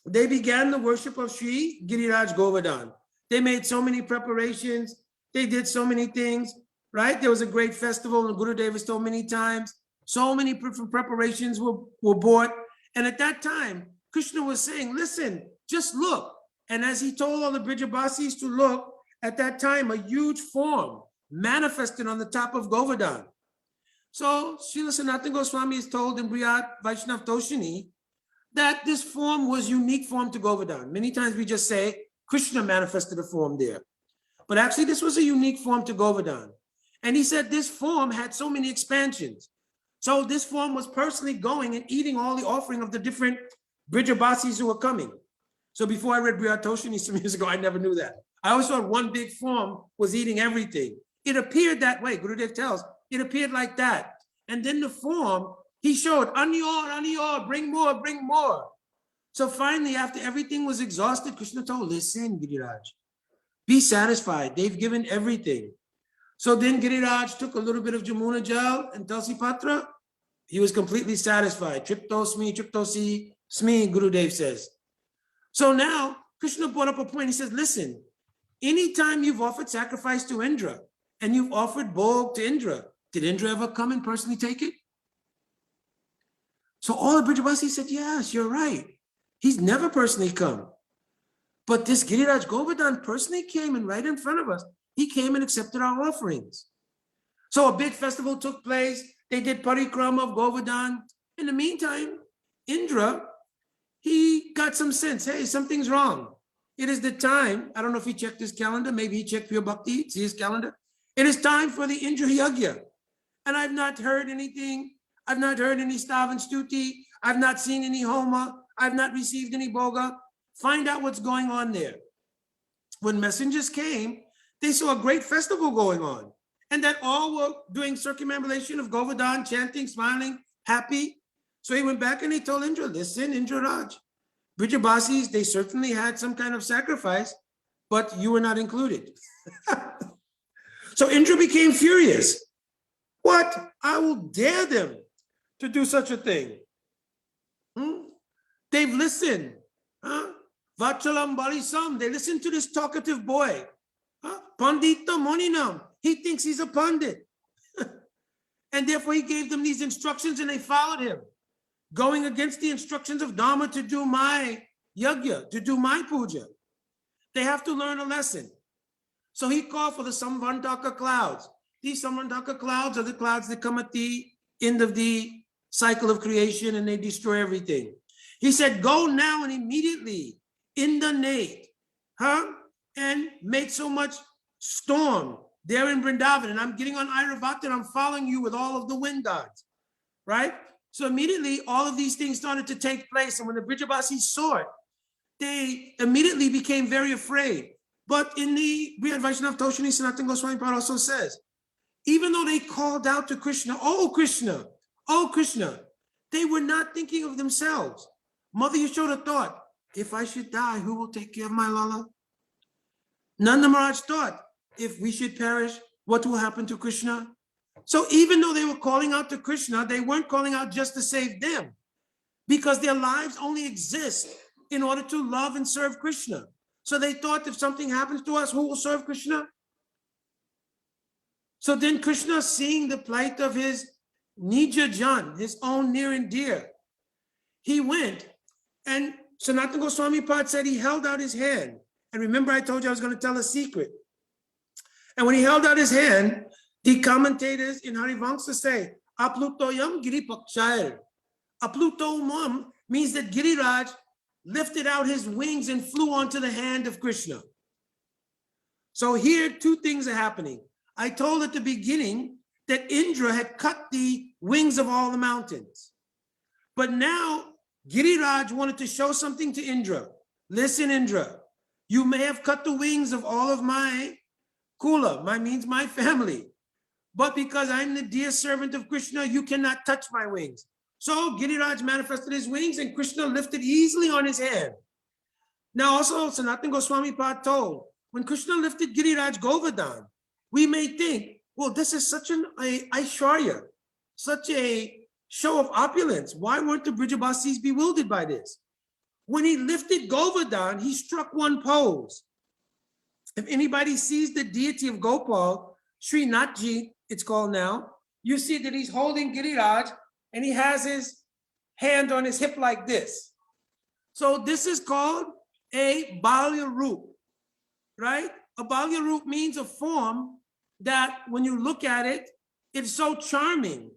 they began the worship of Sri Giriraj Govardhan. They made so many preparations. They did so many things, right? There was a great festival, and Gurudev has told many times. So many preparations were bought. And at that time, Krishna was saying, listen, just look. And as he told all the Brijabasis to look, at that time, a huge form manifested on the top of Govardhan. So Srila Sanatana Goswami is told in Brihad Vaishnav Toshini that this form was unique form to Govardhan. Many times we just say Krishna manifested a form there. But actually this was a unique form to Govardhan. And he said this form had so many expansions. So this form was personally going and eating all the offering of the different Brijabasis who were coming. So before I read Brihad Toshini some years ago, I never knew that. I always thought one big form was eating everything. It appeared that way. Gurudev tells, it appeared like that. And then the form, he showed, Anior, bring more, bring more. So finally, after everything was exhausted, Krishna told, listen, Giriraj, be satisfied. They've given everything. So then Giriraj took a little bit of Jamuna Jal and Tulsi Patra. He was completely satisfied. Triptosmi, Smee, Gurudev says. So now Krishna brought up a point. He says, listen, anytime you've offered sacrifice to Indra and you've offered bhog to Indra, did Indra ever come and personally take it? So all the Brijabasis said, yes, you're right. He's never personally come. But this Giriraj Govardhan personally came and right in front of us, he came and accepted our offerings. So a big festival took place. They did parikrama of Govardhan. In the meantime, Indra, he got some sense. Hey, something's wrong. It is the time. I don't know if he checked his calendar. Maybe he checked Pure Bhakti, see his calendar. It is time for the Indra Yagya. And I've not heard anything. I've not heard any Stavan Stuti. I've not seen any Homa. I've not received any Bhoga. Find out what's going on there. When messengers came, they saw a great festival going on. And that all were doing circumambulation of Govardhan, chanting, smiling, happy. So he went back and he told Indra, listen, Indra Raj, Brijabasis, they certainly had some kind of sacrifice, but you were not included. So Indra became furious. What? I will dare them to do such a thing. They've listened. Vachalam Barisam, they listened to this talkative boy. Pandita Moninam, he thinks he's a pandit. And therefore he gave them these instructions and they followed him, going against the instructions of Dharma to do my yagya, to do my puja. They have to learn a lesson. So he called for the Samvantaka clouds. These Samvantaka clouds are the clouds that come at the end of the cycle of creation and they destroy everything. He said, go now and immediately inundate, and make so much storm there in Vrindavan. And I'm getting on Airavat and I'm following you with all of the wind gods, right? So immediately all of these things started to take place. And when the Brijabasis saw it, they immediately became very afraid. But in the Brihad Vaishnav Toshini, Sanatana Goswami Prabhu also says, even though they called out to Krishna, oh Krishna, they were not thinking of themselves. Mother Yashoda thought, if I should die, who will take care of my Lala? Nanda Maharaj thought, if we should perish, what will happen to Krishna? So even though they were calling out to Krishna, they weren't calling out just to save them, because their lives only exist in order to love and serve Krishna. So they thought, if something happens to us, who will serve Krishna? So then Krishna, seeing the plight of his Nija Jan, his own near and dear, he went, and Sanatana Goswami Pad said he held out his hand. And remember, I told you I was going to tell a secret. And when he held out his hand, the commentators in Harivamsa say, Aplutoyam Giri Pakshayar. Aplutomam means that Giriraj lifted out his wings and flew onto the hand of Krishna. So here, two things are happening. I told at the beginning that Indra had cut the wings of all the mountains. But now Giriraj wanted to show something to Indra. Listen, Indra, you may have cut the wings of all of my kula, means my family. But because I'm the dear servant of Krishna, you cannot touch my wings. So Giriraj manifested his wings and Krishna lifted easily on his hand. Now also, Sanatana Goswami Pad told, when Krishna lifted Giriraj Govardhan, we may think, well, this is such an Aishwarya, such a show of opulence. Why weren't the Brijabasis bewildered by this? When he lifted Govardhan, he struck one pose. If anybody sees the deity of Gopal, Sri Nathji, it's called now, you see that he's holding Giriraj and he has his hand on his hip like this. So this is called a Balya Roop, right? A Balya Roop means a form that when you look at it, it's so charming,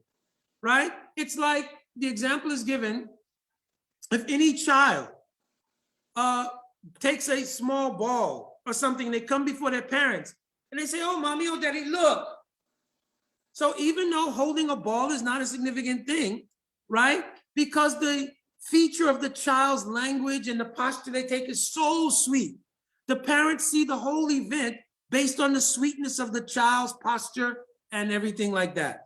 right? It's like the example is given, if any child takes a small ball or something, they come before their parents and they say, oh, mommy, oh, daddy, look. So even though holding a ball is not a significant thing, right? Because the feature of the child's language and the posture they take is so sweet. The parents see the whole event based on the sweetness of the child's posture and everything like that.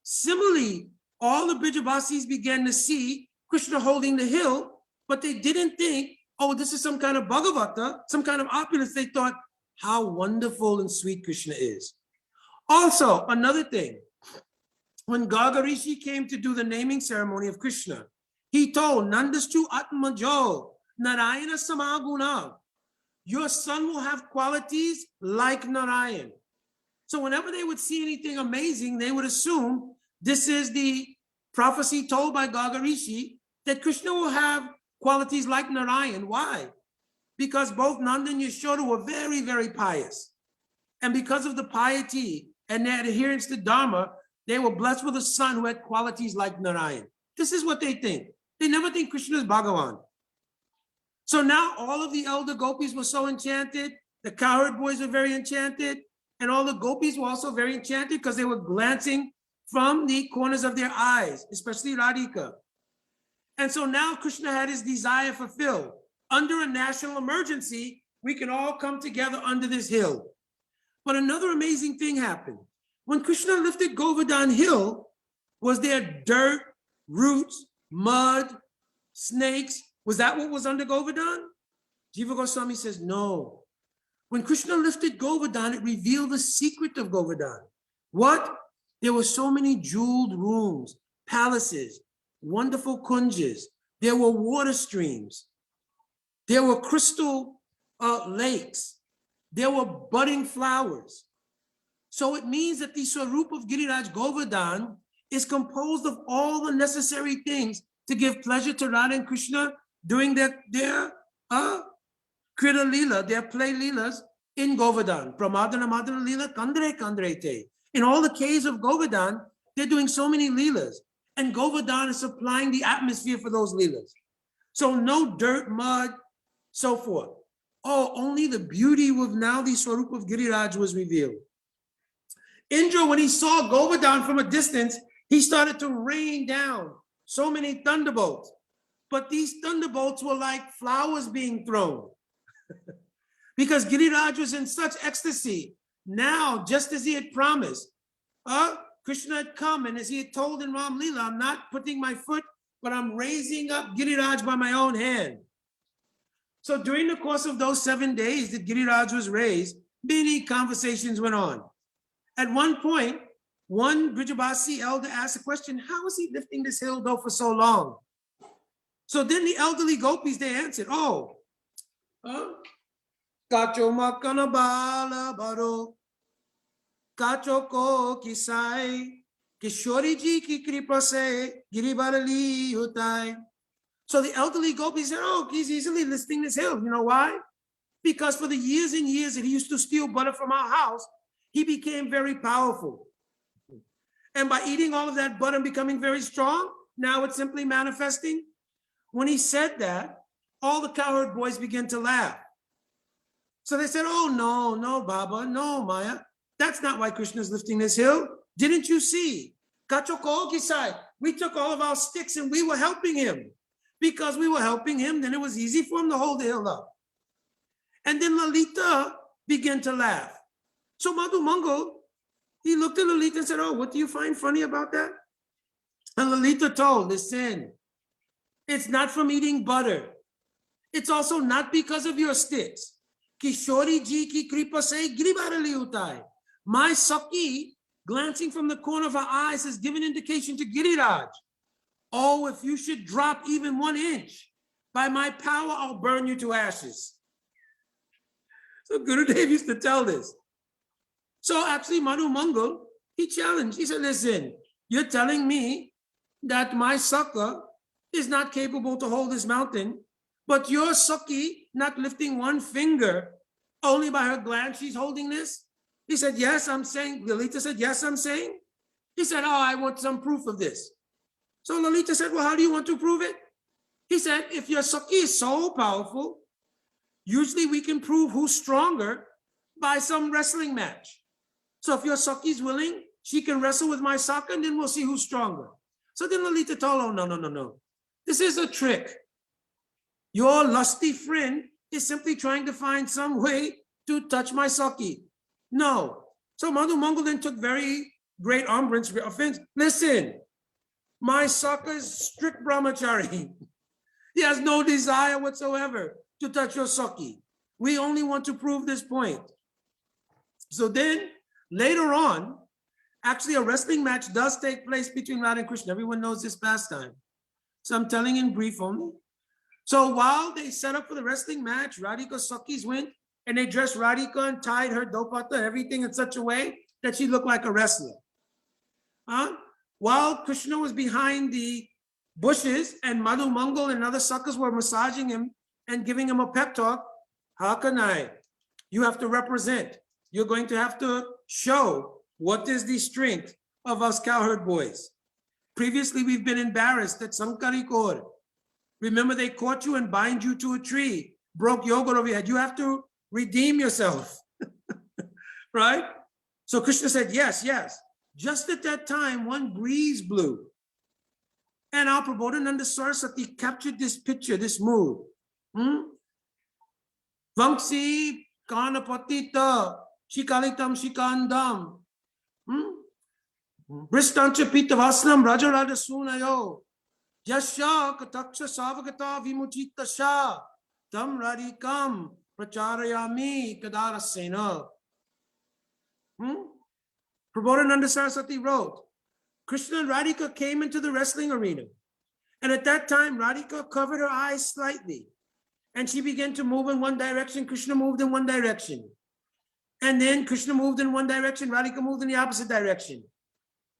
Similarly, all the Brijabasis began to see Krishna holding the hill, but they didn't think, oh, this is some kind of Bhagavata, some kind of opulence. They thought, how wonderful and sweet Krishna is. Also, another thing, when Gagarishi came to do the naming ceremony of Krishna, he told, Nandastu Atmajo, Narayana Samaguna, your son will have qualities like Narayan. So whenever they would see anything amazing, they would assume this is the prophecy told by Gagarishi that Krishna will have qualities like Narayan. Why? Because both Nanda and Yashoda were very, very pious. And because of the piety and their adherence to Dharma, they were blessed with a son who had qualities like Narayan. This is what they think. They never think Krishna is Bhagavan. So now all of the elder gopis were so enchanted, the cowherd boys were very enchanted, and all the gopis were also very enchanted because they were glancing from the corners of their eyes, especially Radhika. And so now Krishna had his desire fulfilled. Under a national emergency, we can all come together under this hill. But another amazing thing happened. When Krishna lifted Govardhan Hill, was there dirt, roots, mud, snakes? Was that what was under Govardhan? Jiva Goswami says, no. When Krishna lifted Govardhan, it revealed the secret of Govardhan. What? There were so many jeweled rooms, palaces, wonderful kunjas. There were water streams. There were crystal lakes. There were budding flowers. So it means that the Swarup of Giriraj Govardhan is composed of all the necessary things to give pleasure to Radha and Krishna during their Krida Lila, their play Leelas in Govardhan. Pramadana Madana Lila, Kandre Kandre Te. In all the caves of Govardhan, they're doing so many Leelas. And Govardhan is supplying the atmosphere for those Leelas. So no dirt, mud, so forth. Oh, only the beauty of now the Swarup of Giriraj was revealed. Indra, when he saw Govardhan from a distance, he started to rain down so many thunderbolts. But these thunderbolts were like flowers being thrown. Because Giriraj was in such ecstasy. Now, just as he had promised, Krishna had come, and as he had told in Ram Lila, I'm not putting my foot but I'm raising up Giriraj by my own hand. So during the course of those 7 days that Giriraj was raised, many conversations went on. At one point, one Brijabasi elder asked a question, how is he lifting this hill though for so long? So then the elderly gopis, they answered, oh, Kacho makana bala baro, Kacho ko kisai, Kishori ji ki kripa se, Giribarali utai. So the elderly gopis said, oh, he's easily lifting this hill. You know why? Because for the years and years that he used to steal butter from our house, he became very powerful. And by eating all of that butter and becoming very strong, now it's simply manifesting. When he said that, all the cowherd boys began to laugh. So they said, oh, no, Baba, no, Maya. That's not why Krishna is lifting this hill. Didn't you see? Kachoko Kisai, we took all of our sticks and we were helping him. Because we were helping him, then it was easy for him to hold the hill up. And then Lalita began to laugh. So Madhu Mangal, he looked at Lalita and said, oh, what do you find funny about that? And Lalita told, listen, it's not from eating butter. It's also not because of your sticks. Kishori ji ki kripa se giribarali utai. My Saki, glancing from the corner of her eyes, has given indication to Giriraj. Oh, if you should drop even 1 inch, by my power, I'll burn you to ashes. So Gurudev used to tell this. So actually, Madhu Mangal, he challenged. He said, listen, you're telling me that my Saka is not capable to hold this mountain, but your Saki not lifting 1 finger, only by her glance she's holding this? He said, yes, I'm saying. Lalita said, yes, I'm saying. He said, oh, I want some proof of this. So Lalita said, well, how do you want to prove it? He said, if your Saki is so powerful, usually we can prove who's stronger by some wrestling match. So if your Saki is willing, she can wrestle with my Saka, and then we'll see who's stronger. So then Lalita told, oh, no. This is a trick. Your lusty friend is simply trying to find some way to touch my Saki. No. So Madhu Mangal then took very great offense. Listen, my Saka is strict brahmachari. He has no desire whatsoever to touch your Saki. We only want to prove this point. So then, later on, actually a wrestling match does take place between Radha and Krishna. Everyone knows this pastime. So I'm telling in brief only. So while they set up for the wrestling match, Radhika's Sakis went and they dressed Radhika and tied her dopata, everything in such a way that she looked like a wrestler. While Krishna was behind the bushes and Madhu Mangal and other suckers were massaging him and giving him a pep talk, how can I? You have to represent. You're going to have to show what is the strength of us cowherd boys. Previously, we've been embarrassed at Sankari Kaur. Remember, they caught you and bind you to a tree, broke yoga over your head. You have to redeem yourself, right? So Krishna said, yes, yes. Just at that time, one breeze blew. And our Prabodhananda Saraswati captured this picture, this mood. Vamsi kanapatita shikalitam shikandam. Bristancha pitavasnam rajarada sunayo. Yasha kataksha savagata vimuchita sha. Tam radikam pracharayami kadarasena. Prabodhananda Saraswati wrote, Krishna and Radhika came into the wrestling arena. And at that time, Radhika covered her eyes slightly. And she began to move in one direction. Krishna moved in one direction. And then Krishna moved in one direction. Radhika moved in the opposite direction.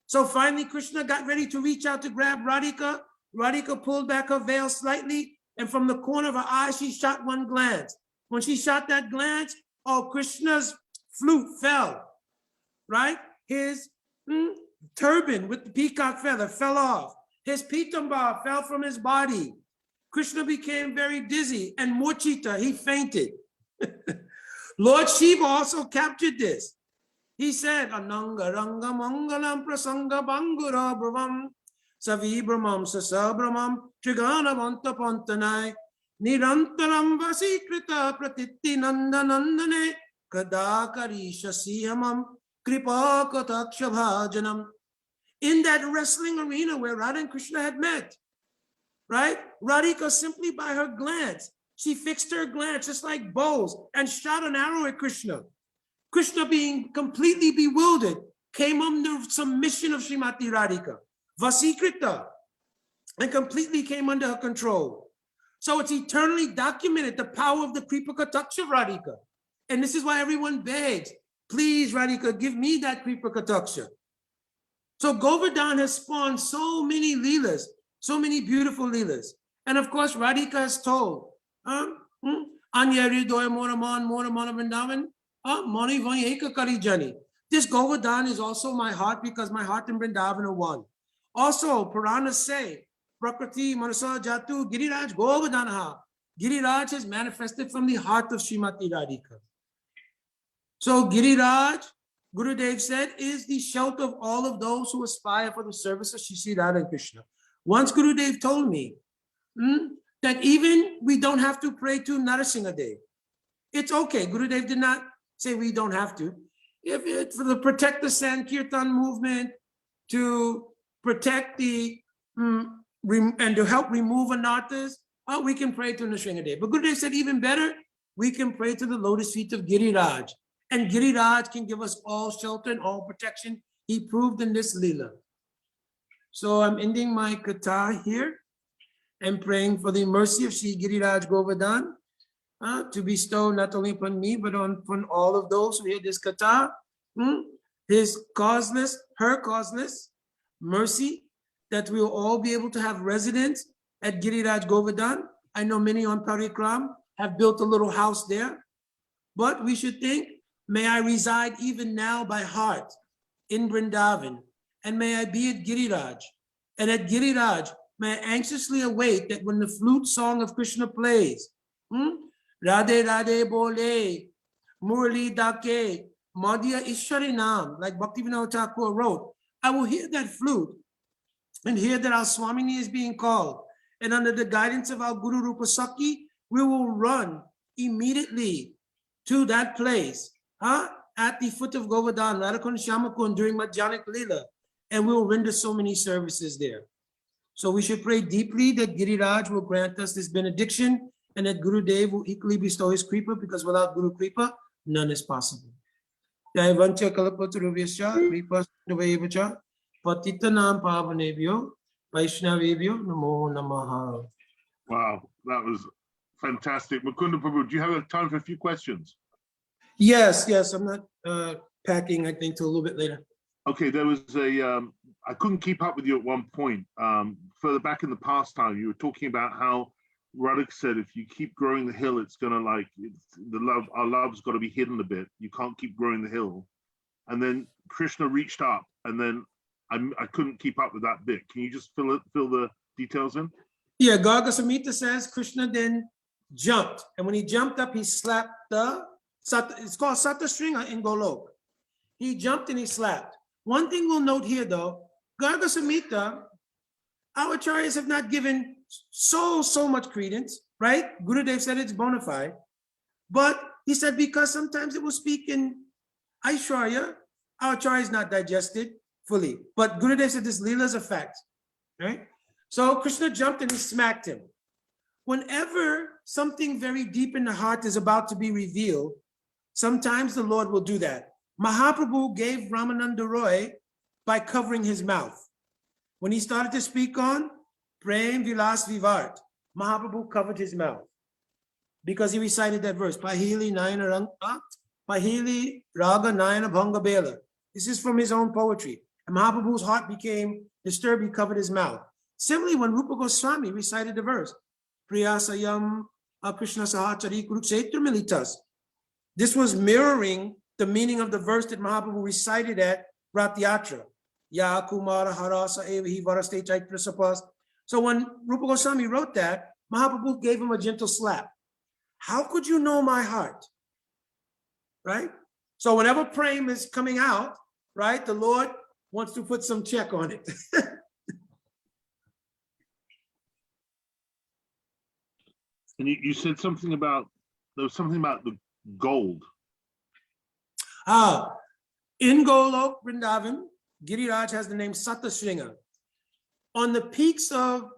So finally, Krishna got ready to reach out to grab Radhika. Radhika pulled back her veil slightly. And from the corner of her eye, she shot one glance. When she shot that glance, oh, Krishna's flute fell, right? His turban with the peacock feather fell off. His pitamba fell from his body. Krishna became very dizzy, and Murchita, he fainted. Lord Shiva also captured this. He said, Ananga Ranga Mangalam Prasanga Bangura Bravam Savibramam Sasabramam Trigana Vanta Pantanai Nirantaram Vasikrita Pratitti Nandanandane Kadakarisha Siyamam Kripa Kataksha Bhajanam. In that wrestling arena where Radha and Krishna had met, right? Radhika, simply by her glance, she fixed her glance just like bows and shot an arrow at Krishna. Krishna, being completely bewildered, came under submission of Srimati Radhika, Vasikrita, and completely came under her control. So it's eternally documented, the power of the Kripa Kataksha of Radhika. And this is why everyone begs, please, Radhika, give me that Kripa Kataksha. So Govardhan has spawned so many leelas, so many beautiful leelas. And of course, Radhika has told, this Govardhan is also my heart because my heart and Vrindavan are one. Also, Puranas say, Prakriti, Manasa, Jatu, Giriraj, Govardhanaha. Giriraj is manifested from the heart of Srimati Radhika. So Giriraj, Gurudev said, is the shelter of all of those who aspire for the service of Shri Radha and Krishna. Once Gurudev told me that even we don't have to pray to Narasimha Dev. It's okay. Gurudev did not say we don't have to. If it's for the protect the Sankirtan movement, to protect the and to help remove anarthas, we can pray to Narasimha Dev. But Gurudev said even better, we can pray to the lotus feet of Giriraj. And Giriraj can give us all shelter and all protection. He proved in this Leela. So I'm ending my katha here and praying for the mercy of Shri Giriraj Govardhan to bestow not only upon me, but upon all of those who hear this katha, his causeless, her causeless mercy, that we will all be able to have residence at Giriraj Govardhan. I know many on Parikram have built a little house there, but we should think, may I reside even now by heart in Vrindavan, and may I be at Giriraj. And at Giriraj, may I anxiously await that when the flute song of Krishna plays, Radhe Radhe Bole, Murali Dake, Madhya Ishwari Nam, like Bhaktivinoda Thakur wrote, I will hear that flute and hear that our Swamini is being called. And under the guidance of our Guru Rupa Sakhi, we will run immediately to that place. At the foot of Govardhan, Radhakund Shyamakund during Madhyanik Leela, and we will render so many services there. So we should pray deeply that Giriraj will grant us this benediction and that Guru Dev will equally bestow his Kripa, because without Guru Kripa, none is possible. Jaivancha Kalapataruvyascha, Kripa Sindhuvayevacha, Patitanam Pavanebhyo, Vaishnavebhyo, Namo Namaha. Wow, that was fantastic. Mukunda Prabhu, do you have time for a few questions? Yes, I'm not packing, I think, till a little bit later. Okay, there was I couldn't keep up with you at one point. Further back in the past time, you were talking about how Radhika said, if you keep growing the hill, it's gonna our love's got to be hidden a bit. You can't keep growing the hill. And then Krishna reached up, and then I couldn't keep up with that bit. Can you just fill the details in? Yeah, Garga Samhita says Krishna then jumped, and when he jumped up, he slapped it's called Sata Stringa in Golok. He jumped and he slapped. One thing we'll note here though, Garga Samhita, our acharyas have not given so much credence, right? Gurudev said it's bona fide, but he said because sometimes it will speak in Aishwarya, our acharya is not digested fully. But Gurudev said this Leela is a fact, right? So Krishna jumped and he smacked him. Whenever something very deep in the heart is about to be revealed, sometimes the Lord will do that. Mahaprabhu gave Ramananda Roy by covering his mouth. When he started to speak on Prem Vilas Vivart, Mahaprabhu covered his mouth because he recited that verse, Pahili Raga Nayana Bhanga Bela. This is from his own poetry. And Mahaprabhu's heart became disturbed, he covered his mouth. Similarly, when Rupa Goswami recited the verse, Priyasayam Krishna Sahachari Kurukshetra Militas, this was mirroring the meaning of the verse that Mahaprabhu recited at Ratyatra. Ya Kumara Harasa Evahi Varaste Chaitra Sapas. So when Rupa Goswami wrote that, Mahaprabhu gave him a gentle slap. How could you know my heart? Right? So whenever Prem is coming out, right, the Lord wants to put some check on it. And you said something about, there was something about the gold. In Golok, Vrindavan, Giriraj has the name Satasringa. On the peaks of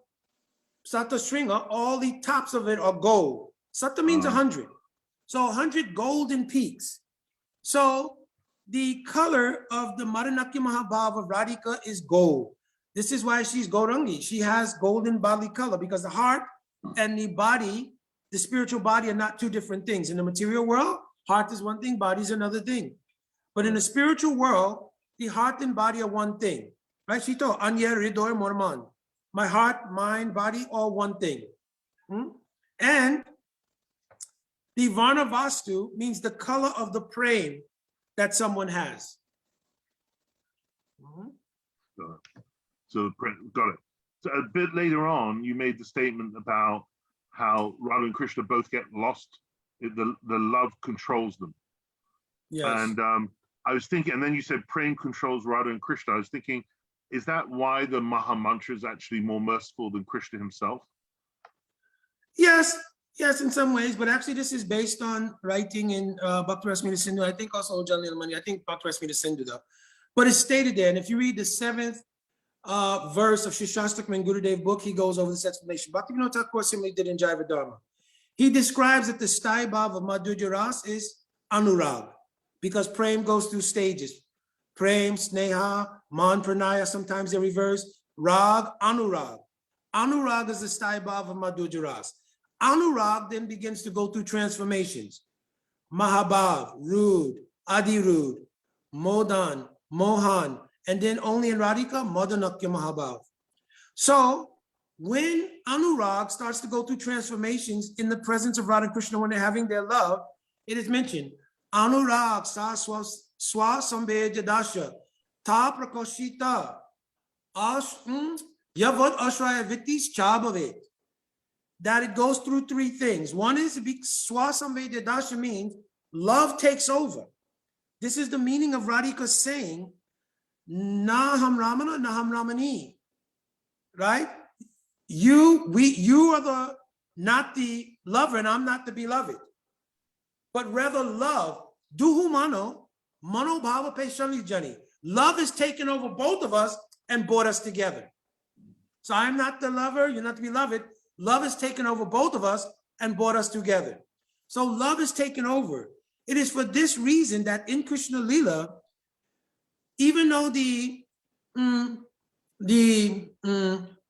Sata Shringa, all the tops of it are gold. Sata means 100. So 100 golden peaks. So the color of the Maranakya Mahabhav of Radhika is gold. This is why she's Gaurangi. She has golden bodily color because the heart and the body, the spiritual body, are not two different things. In the material world, heart is one thing, body is another thing. But in the spiritual world, the heart and body are one thing. Right? Shito, Anya Ridoy Morman. My heart, mind, body, all one thing. And the Varna Vastu means the color of the praying that someone has. So got it. So a bit later on, you made the statement about how Radha and Krishna both get lost. The love controls them. Yes. And I was thinking, and then you said praying controls Radha and Krishna. I was thinking, is that why the Maha Mantra is actually more merciful than Krishna himself? Yes, in some ways, but actually this is based on writing in Bhakti Rasmita Sindhu. I think also Ojan Nilmani, I think Bhakti Rasmita Sindhu though. But it's stated there, and if you read the 7th verse of Shishastakam and Gurudev book, he goes over this explanation. Bhaktivinoda Thakur similarly did in Jaiva Dharma. He describes that the sthai bhav of Madhurya Ras is anurag, because prem goes through stages. Prem, sneha, man, pranaya, sometimes they reverse. Rag, anurag. Anurag is the sthai bhav of Madhurya Ras. Anurag then begins to go through transformations. Mahabhav, Rud, Adirud, Modan, Mohan, and then only in Radhika, Madanakya Mahabhav. So when Anurag starts to go through transformations in the presence of Radha and Krishna when they're having their love, it is mentioned, Anurag sa swa sambhejadasha ta prakoshita yavad ashraya vitis chabhavet. That it goes through 3 things. One is swa sambhejadasha means love takes over. This is the meaning of Radhika saying, Naham Ramana, Naham Ramani. Right? You are not the lover, and I'm not the beloved. But rather love, duhu mano bhava peshali jani. Love has taken over both of us and brought us together. So I'm not the lover, you're not the beloved. Love has taken over both of us and brought us together. So love is taken over. It is for this reason that in Krishna Lila, even though the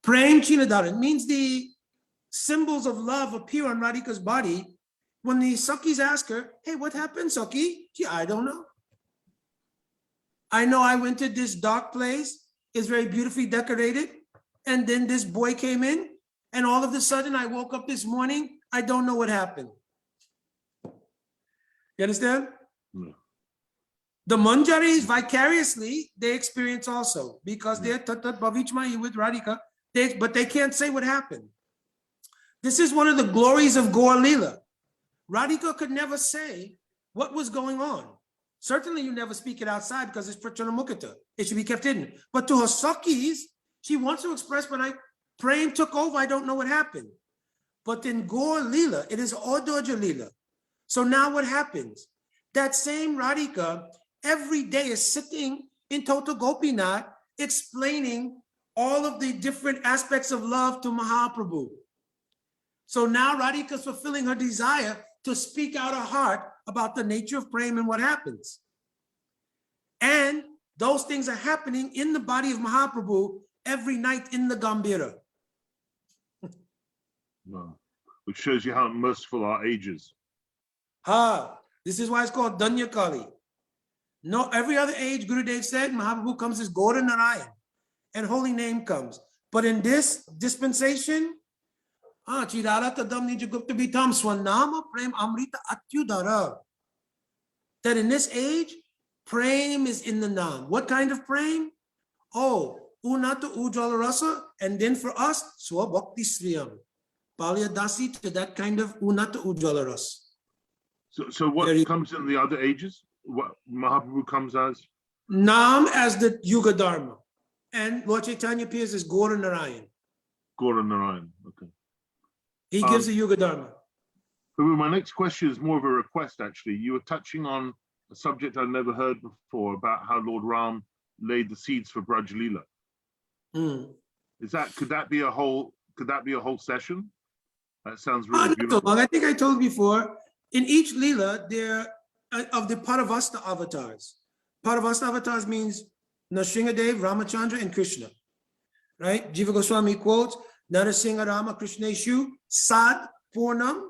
Prem Chinadaran means the symbols of love appear on Radhika's body, when the Sakis ask her, hey, what happened, Saki? Gee, I don't know. I know I went to this dark place, it's very beautifully decorated, and then this boy came in, and all of a sudden I woke up this morning, I don't know what happened. You understand? No. The Manjaris vicariously, they experience also, because they're tatat bhavichmayi with Radhika, but they can't say what happened. This is one of the glories of Gaur Leela. Radhika could never say what was going on. Certainly you never speak it outside because it's Prachanamukata. It should be kept hidden. But to her Sakis, she wants to express, when Prem took over, I don't know what happened. But in Gaur Leela, it is Audurja Leela. So now what happens? That same Radhika every day is sitting in Tota Gopinath explaining all of the different aspects of love to Mahaprabhu. So now Radhika is fulfilling her desire to speak out her heart about the nature of prema and what happens. And those things are happening in the body of Mahaprabhu every night in the Gambhira. Wow. Which shows you how merciful our age is. This is why it's called Danya Kali. No, every other age, Gurudev said, Mahaprabhu comes as Gaura Narayan, and holy name comes. But in this dispensation, that in this age, prem is in the nam. What kind of prem? Oh, unata ujjala rasa, and then for us, swabhakti sriyam. Palya dasi to that kind of unata ujjala rasa. So what comes in the other ages? What Mahaprabhu comes as? Nam as the Yuga Dharma. And Lord Chaitanya appears as Gaura Narayan. Gaura Narayan, okay. He gives the Yuga Dharma. Prabhu, my next question is more of a request, actually. You were touching on a subject I've never heard before about how Lord Ram laid the seeds for Braj Leela. Could that be a whole Could that be a whole session? That sounds Oh, really not so beautiful. long. I think I told you before, in each Leela, there of the Paravasta avatars. Paravasta avatars means Nrsimhadev, Ramachandra, and Krishna. Right? Jiva Goswami quotes, Narasingha Rama Krishneshu Sad Purnam,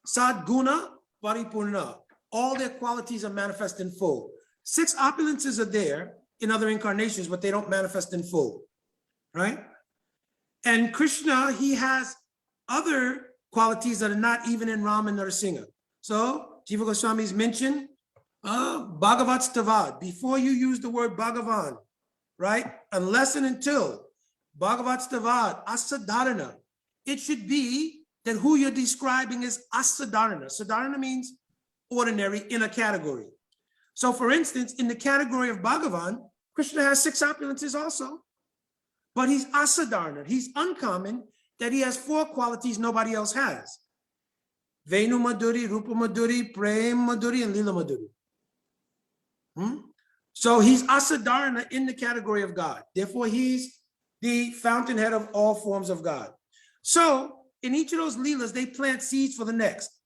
Sad Guna Paripurna. All their qualities are manifest in full. 6 opulences are there in other incarnations, but they don't manifest in full. Right? And Krishna, he has other qualities that are not even in Ram and Narasingha. So Jiva Goswami's mentioned Bhagavat Stavad. Before you use the word Bhagavan, right? Unless and until Bhagavat Stavad, Asadharana, it should be that who you're describing is Asadharana. Sadharana means ordinary in a category. So for instance, in the category of Bhagavan, Krishna has 6 opulences also. But he's asadharana, he's uncommon, that he has 4 qualities nobody else has. Venu Madhuri, Rupa Madhuri, Prem Madhuri, and Lila Madhuri. So he's asadharana in the category of God. Therefore, he's the fountainhead of all forms of God. So in each of those Leelas, they plant seeds for the next.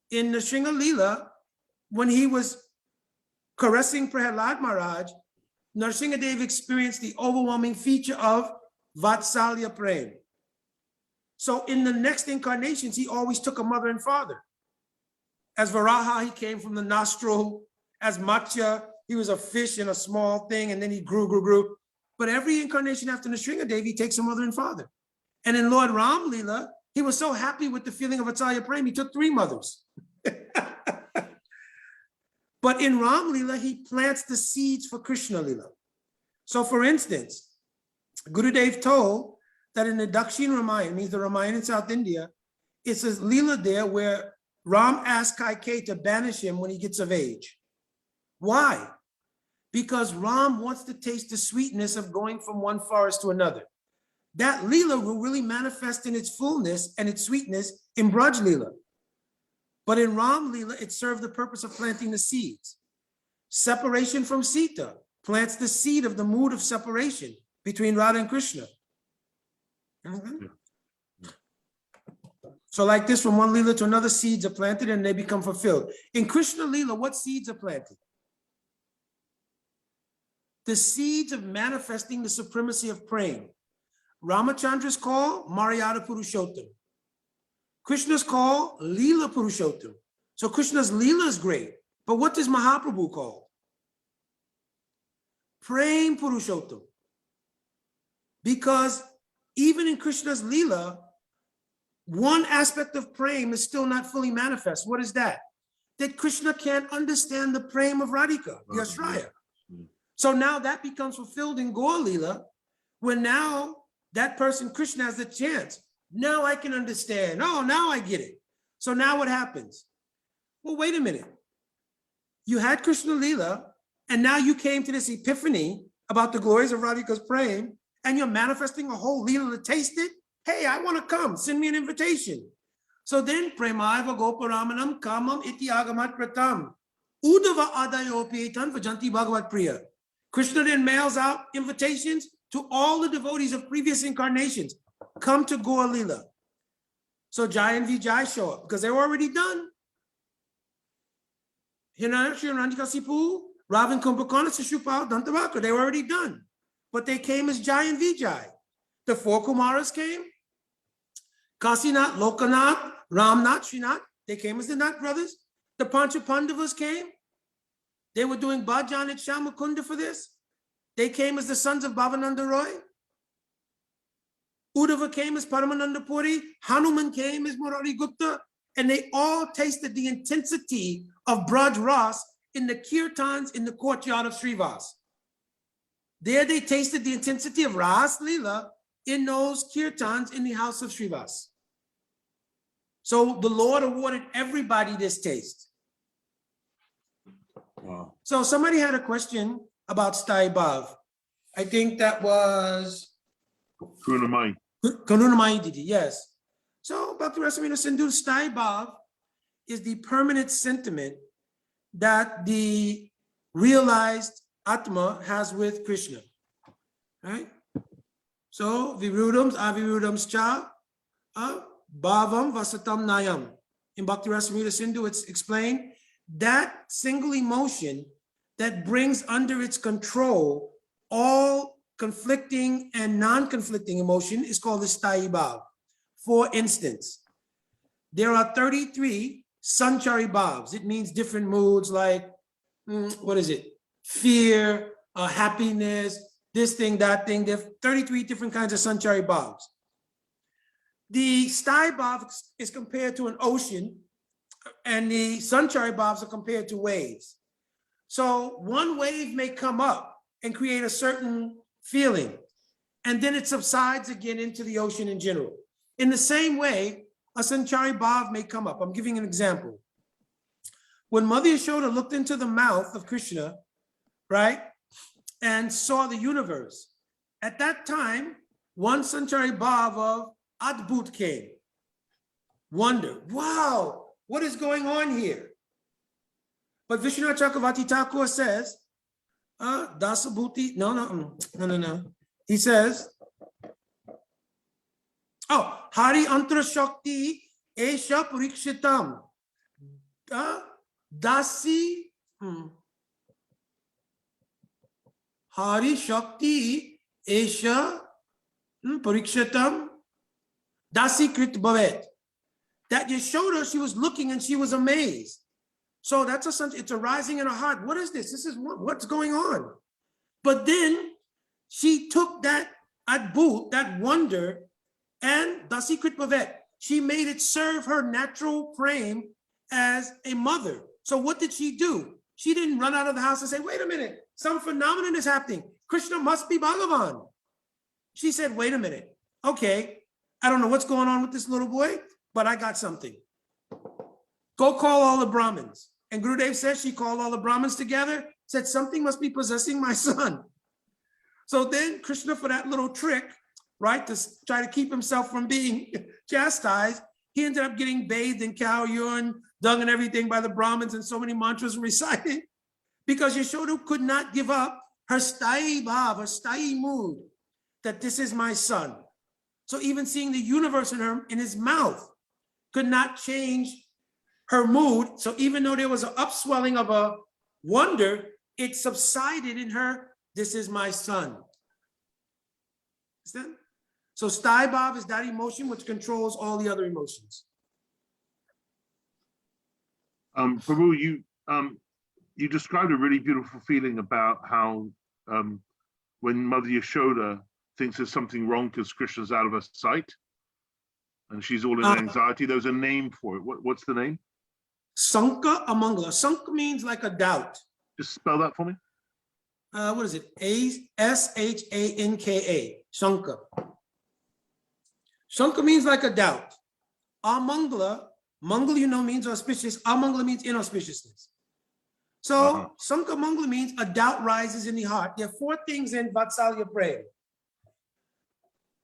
In the Nrsimha Leela, when he was caressing Prahlad Maharaj, Nrsimhadev experienced the overwhelming feature of Vatsalya Prem. So in the next incarnations, he always took a mother and father. As Varaha, he came from the nostril. As Matsya, he was a fish in a small thing, and then he grew. But every incarnation after Nrsimhadev, he takes a mother and father. And in Lord Ram Leela, he was so happy with the feeling of Vatsalya Prem, he took 3 mothers. But in Ram Leela, he plants the seeds for Krishna Leela. So for instance, Gurudev told that in the Dakshin Ramayana, means the Ramayana in South India, it says Leela there where Ram asked Kaikeyi to banish him when he gets of age. Why? Because Ram wants to taste the sweetness of going from one forest to another. That Leela will really manifest in its fullness and its sweetness in Braj Leela. But in Ram Leela, it served the purpose of planting the seeds. Separation from Sita plants the seed of the mood of separation between Radha and Krishna. So like this, from one Leela to another, seeds are planted and they become fulfilled. In Krishna Leela, what seeds are planted? The seeds of manifesting the supremacy of praying. Ramachandra's call, Maryada Purushottam. Krishna's call, Leela Purushottam. So Krishna's Leela is great. But what does Mahaprabhu call? Prem Purushottam. Because even in Krishna's Leela, one aspect of prem is still not fully manifest. What is that? That Krishna can't understand the prem of Radhika, the Ashraya. So now that becomes fulfilled in Gaur Leela, where now that person, Krishna, has a chance. Now I can understand. Oh, now I get it. So now what happens? Well, wait a minute. You had Krishna Leela, and now you came to this epiphany about the glories of Radhika's prem, and you're manifesting a whole Leela to taste it. Hey, I want to come. Send me an invitation. So then, Premaiva Goparamanam Kamam Iti Agamat Pratam. Udava Adayopitan Vajanti Bhagavat Priya. Krishna then mails out invitations to all the devotees of previous incarnations. Come to Gaur Leela. So Jai and Vijay show up because they're already done. Hiranyakshi and Ranjikasipu, Rav and Kumbhakona, Sishupal, Dantavakra, they were already done. But they came as Jai and Vijay. The 4 Kumaras came. Kasinath, Lokanath, Ramnath, Srinath, they came as the Nath brothers. The Pancha Pandavas came. They were doing Bhajan at Mukunda for this. They came as the sons of Bhavananda Roy. Uddhava came as Paramananda Puri. Hanuman came as Murari Gupta. And they all tasted the intensity of Braj Ras in the kirtans in the courtyard of Srivas. There they tasted the intensity of Ras Leela in those kirtans in the house of Srivas. So the Lord awarded everybody this taste. Wow. So somebody had a question about Stai Bhav. I think that was Kunamai. Kanunamai Didi, yes. So Bhakti Rasamrita Sindhu, Stai Bhav is the permanent sentiment that the realized Atma has with Krishna, right? So Virudams, Avirudams cha, Bhavam Vasatam Nayam. In Bhakti Rasamrita Sindhu, it's explained that single emotion that brings under its control all conflicting and non-conflicting emotion is called the Sthayi Bhav. For instance, there are 33 Sanchari Bhavs. It means different moods like, what is it? Fear, happiness, this thing, that thing. There are 33 different kinds of Sanchari Bhavs. The Sthayi Bhav is compared to an ocean, and the Sanchari Bhavs are compared to waves. So one wave may come up and create a certain feeling, and then it subsides again into the ocean in general. In the same way, a Sanchari Bhav may come up. I'm giving an example. When Mother Yashoda looked into the mouth of Krishna, right, and saw the universe, at that time, one Sanchari Bhav of Adbhut came. Wonder, wow, what is going on here? But Vishwanath Chakravarti Thakur says, Dasabhuti, no. He says, oh, Hari Antra Shakti Esha Parikshitam. Dasi, Hari Shakti Esha Parikshitam. Dasi Krit Bhavet. That Yashoda, she was looking and she was amazed. So that's it's arising in her heart. What is this? This is what's going on. But then she took that adbhut, that wonder, and Dasi Krit Bhavet, she made it serve her natural frame as a mother. So what did she do? She didn't run out of the house and say, wait a minute, some phenomenon is happening. Krishna must be Bhagavan. She said, wait a minute. Okay, I don't know what's going on with this little boy, but I got something. Go call all the Brahmins. And Gurudev says she called all the Brahmins together, said something must be possessing my son. So then Krishna, for that little trick, right, to try to keep himself from being chastised, he ended up getting bathed in cow urine, dung and everything by the Brahmins, and so many mantras were recited because Yashoda could not give up her Sthayi Bhav, her Sthayi mood, that this is my son. So even seeing the universe in his mouth could not change her mood. So even though there was an upswelling of a wonder, it subsided in her, this is my son. Understand? So Sthayi Bhav is that emotion which controls all the other emotions. Prabhu, you described a really beautiful feeling about how when Mother Yashoda thinks there's something wrong because Krishna's out of her sight and she's all in anxiety, there's a name for it. What's the name? Sanka Amangala. Sanka means like a doubt. Just spell that for me. What is it? Shanka. Shanka. Shanka means like a doubt. Amangala, Mangala, you know, means auspicious. Amangala means inauspiciousness. So Sanka Mangala means a doubt rises in the heart. There are 4 things in Vatsalya prayer.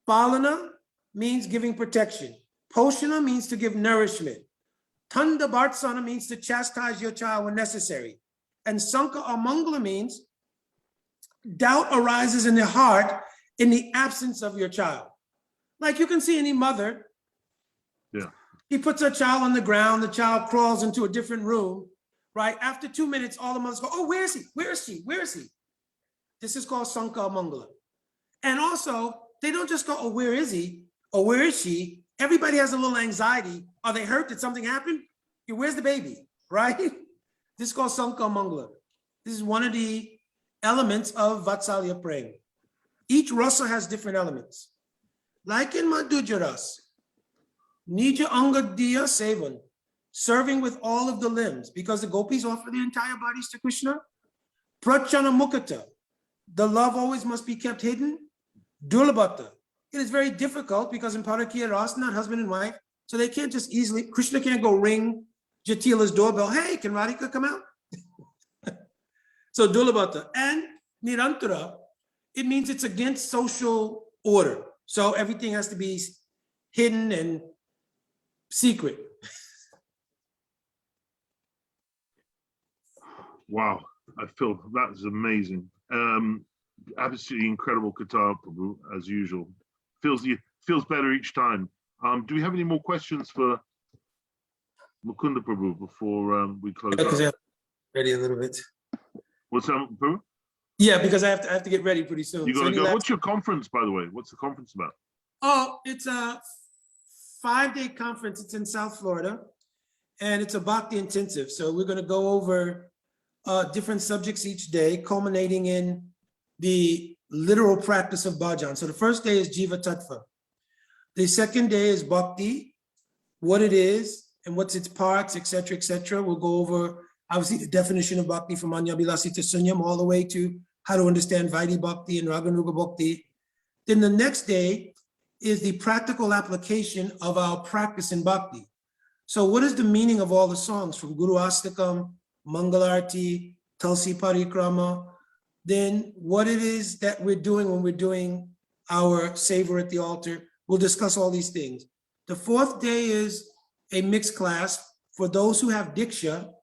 Palana means giving protection. Poshana means to give nourishment. Tanda Bhartsana means to chastise your child when necessary. And Sanka or Mangala means doubt arises in the heart in the absence of your child. Like you can see any mother, he puts her child on the ground, the child crawls into a different room, right? After 2 minutes, all the mothers go, oh, where is he? Where is she? Where is he? This is called Sanka or Mangala. And also, they don't just go, oh, where is he? Or where is she? Everybody has a little anxiety. Are they hurt? Did something happen? Where's the baby, right? This is called Sanka or Mangala. This is one of the elements of Vatsalya praying. Each rasa has different elements. Like in Madhurya Ras, Nija Angadiya Sevan, serving with all of the limbs, because the gopis offer their entire bodies to Krishna. Prachana Mukata, the love always must be kept hidden. Dulabhata, it is very difficult because in Parakiya Ras, not husband and wife, so they can't just easily, Krishna can't go ring Jatila's doorbell, hey, can Radhika come out? So Dulabhata. And Nirantara, it means it's against social order. So everything has to be hidden and secret. Wow, I feel that is amazing. Absolutely incredible guitar, Prabhu, as usual. feels better each time. Do we have any more questions for Mukunda Prabhu before we close Because I up? have to get ready a little bit. What's that, Prabhu? Yeah, because I have to get ready pretty soon. You So gotta any go. last- What's your conference, by the way? What's the conference about? Oh, it's a 5-day conference. It's in South Florida, and it's a Bhakti intensive. So we're going to go over different subjects each day, culminating in the literal practice of bhajan. So the first day is Jiva Tattva. The second day is Bhakti, what it is and what's its parts, etc., etc. We'll go over obviously the definition of Bhakti from Anyabilasi to Sunyam all the way to how to understand Vaidhi Bhakti and Raganuga Bhakti. Then the next day is the practical application of our practice in Bhakti. So what is the meaning of all the songs from Guru Astakam, Mangalarti, Tulsi Parikrama? Then what it is that we're doing when we're doing our savor at the altar. We'll discuss all these things. The fourth day is a mixed class. For those who have Diksha,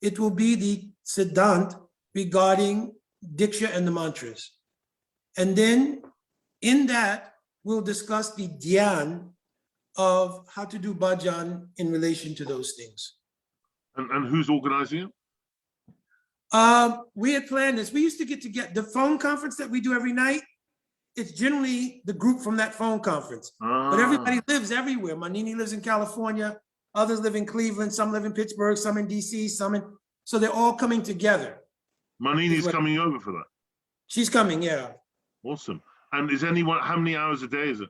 it will be the Siddhant regarding Diksha and the mantras. And then in that, we'll discuss the dhyan of how to do bhajan in relation to those things. And who's organizing it? We had planned this. We used to get the phone conference that we do every night. It's generally the group from that phone conference, but everybody lives everywhere. Manini lives in California, others live in Cleveland, some live in Pittsburgh, some in DC, so they're all coming together. Manini's coming over for that. She's coming, yeah. Awesome. And is anyone, how many hours a day is it?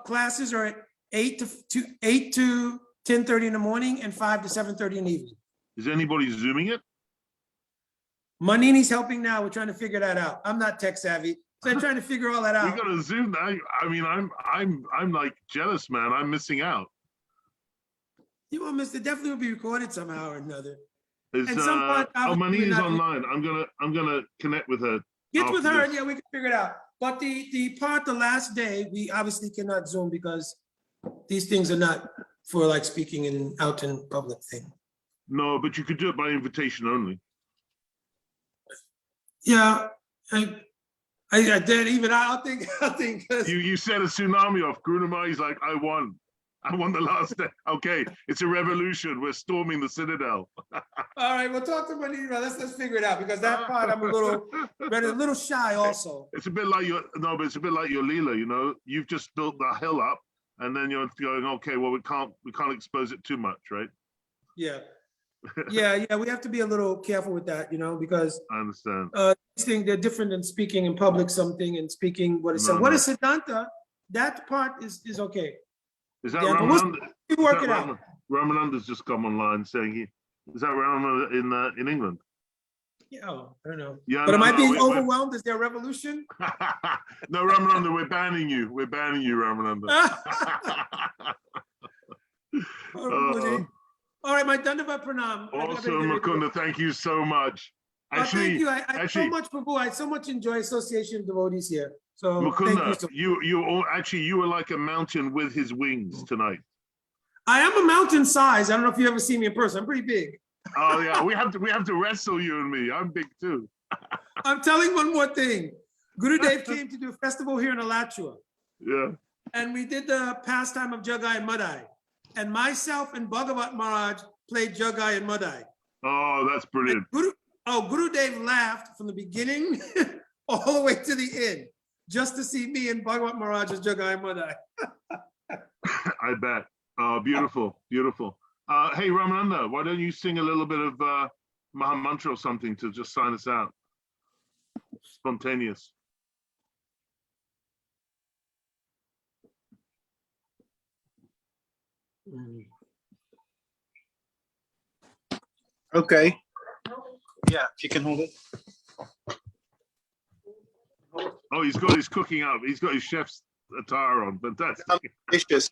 Classes are at 8 to 10:30 in the morning and 5 to 7:30 in the evening. Is anybody Zooming it? Manini's helping now. We're trying to figure that out. I'm not tech savvy, so they're trying to figure all that out. We got to Zoom that. I mean, I'm like jealous, man. I'm missing out. You will miss it. Definitely will be recorded somehow or another. Is And some part, Manini's online. I'm gonna connect with her. Get with her, this. yeah, we can figure it out. But the last day, we obviously cannot Zoom because these things are not for like speaking out in public thing. No, but you could do it by invitation only. Yeah, I did. Even I think. You set a tsunami off. Grunamai's like, I won the last day. Okay, it's a revolution. We're storming the citadel. All right, we'll talk to Manini. Let's figure it out because that part I'm a little shy also. It's a bit like but it's a bit like your Leela, you know. You've just built the hill up, and then you're going, okay, well we can't expose it too much, right? Yeah. Yeah, we have to be a little careful with that, you know, because I understand. these things, they're different than speaking in public something and speaking what is said. What is Siddhanta? That part is okay. Is that Ramananda? Ramananda? Work it out. Ramananda's just come online saying is that Ramananda in England? Yeah, I don't know. Yeah, but am I being overwhelmed? Is there a revolution? No, Ramananda, we're banning you. We're banning you, Ramananda. All right, my Dandavat Pranam. Awesome, Mukunda. Thank you so much. Actually, thank you. I so much, Prabhu. I so much enjoy association of devotees here. So Mukunda, thank you were like a mountain with his wings tonight. I am a mountain size. I don't know if you ever see me in person. I'm pretty big. Oh yeah, we have to wrestle you and me. I'm big too. I'm telling one more thing. Gurudev came to do a festival here in Alachua. Yeah. And we did the pastime of Jagai and Madai. And myself and Bhagavat Maharaj played Jagai and Madai. Oh, that's brilliant. Gurudev laughed from the beginning all the way to the end, just to see me and Bhagavat Maharaj as Jagai and Madai. I bet. Oh, beautiful, beautiful. Hey, Ramananda, why don't you sing a little bit of Maha Mantra or something to just sign us out? Spontaneous. Okay. Yeah, if you can hold it. Oh, he's got his cooking up. He's got his chef's attire on. Fantastic. Delicious.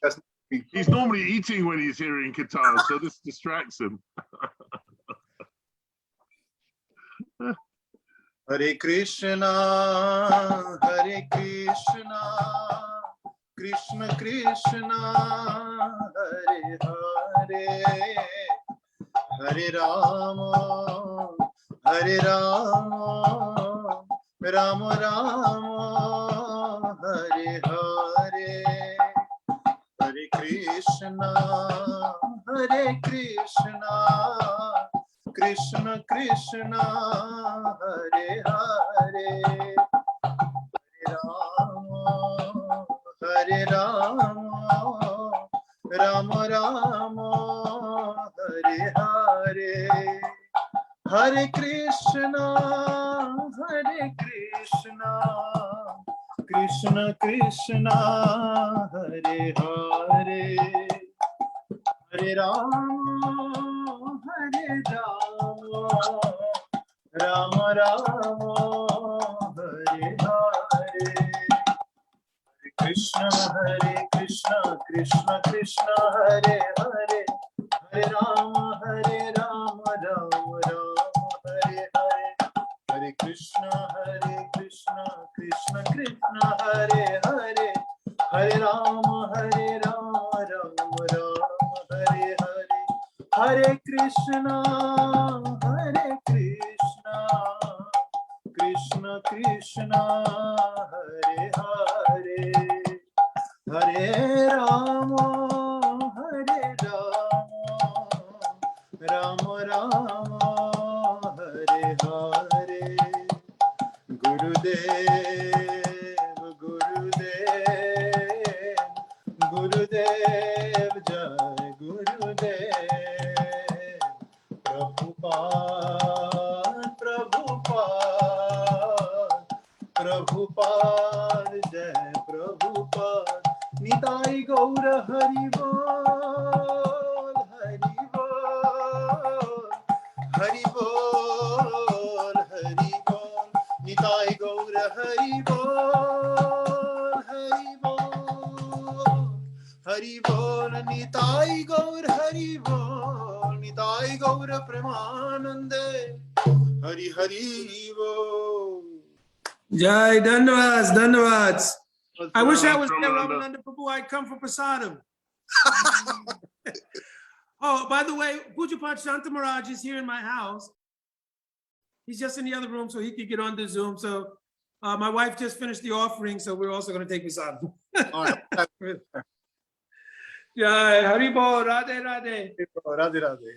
He's normally eating when he's hearing guitar, so this distracts him. Hare Krishna, Krishna Krishna, Hare Hare, Hare Rama, Hare Rama, Rama Rama, Hare Hare, Hare Krishna, Hare Krishna, Krishna Krishna, Hare Hare, Hare Rama, Rama Rama, Hare Hare, Hare Krishna, Krishna Krishna, Hare Hare, Hare Rama, Rama Rama, Hare Hare, Krishna, Krishna Krishna, Hare Hare, Hare Rama, Rama Rama, Hare Hare, Hare Krishna, Krishna Krishna, Hare Hare, Hare Rama, Rama Rama, Hare Hare, Hare Krishna, Krishna Krishna, Hare Hare, Hare Rama, Rama Rama, Hare Hare, Gurudev, Gurudev, Gurudev, Jai Gurudev, Prabhupada, Prabhupada, Prabhupada, Jai Prabhupada, Nitai Gaura Hari Bol, Hari Bol, Hari Bol, Hari Bol, Nitai Gaura Hari Bol, Hari Bol, Hari Bol, Nitai Gaur Hari Bol, Nitai Gaur Premanande, Hari Hari Bol. Jai, Dandavats, Dandavats. I wish I was there, Ramananda. Ramananda Prabhu. I'd come for prasadam. Oh, by the way, Pujapad Shanta Maharaj is here in my house. He's just in the other room so he could get on the Zoom. So my wife just finished the offering, so we're also going to take prasadam. All right. Jai, Haribol, Radhe Radhe. Radhe Radhe.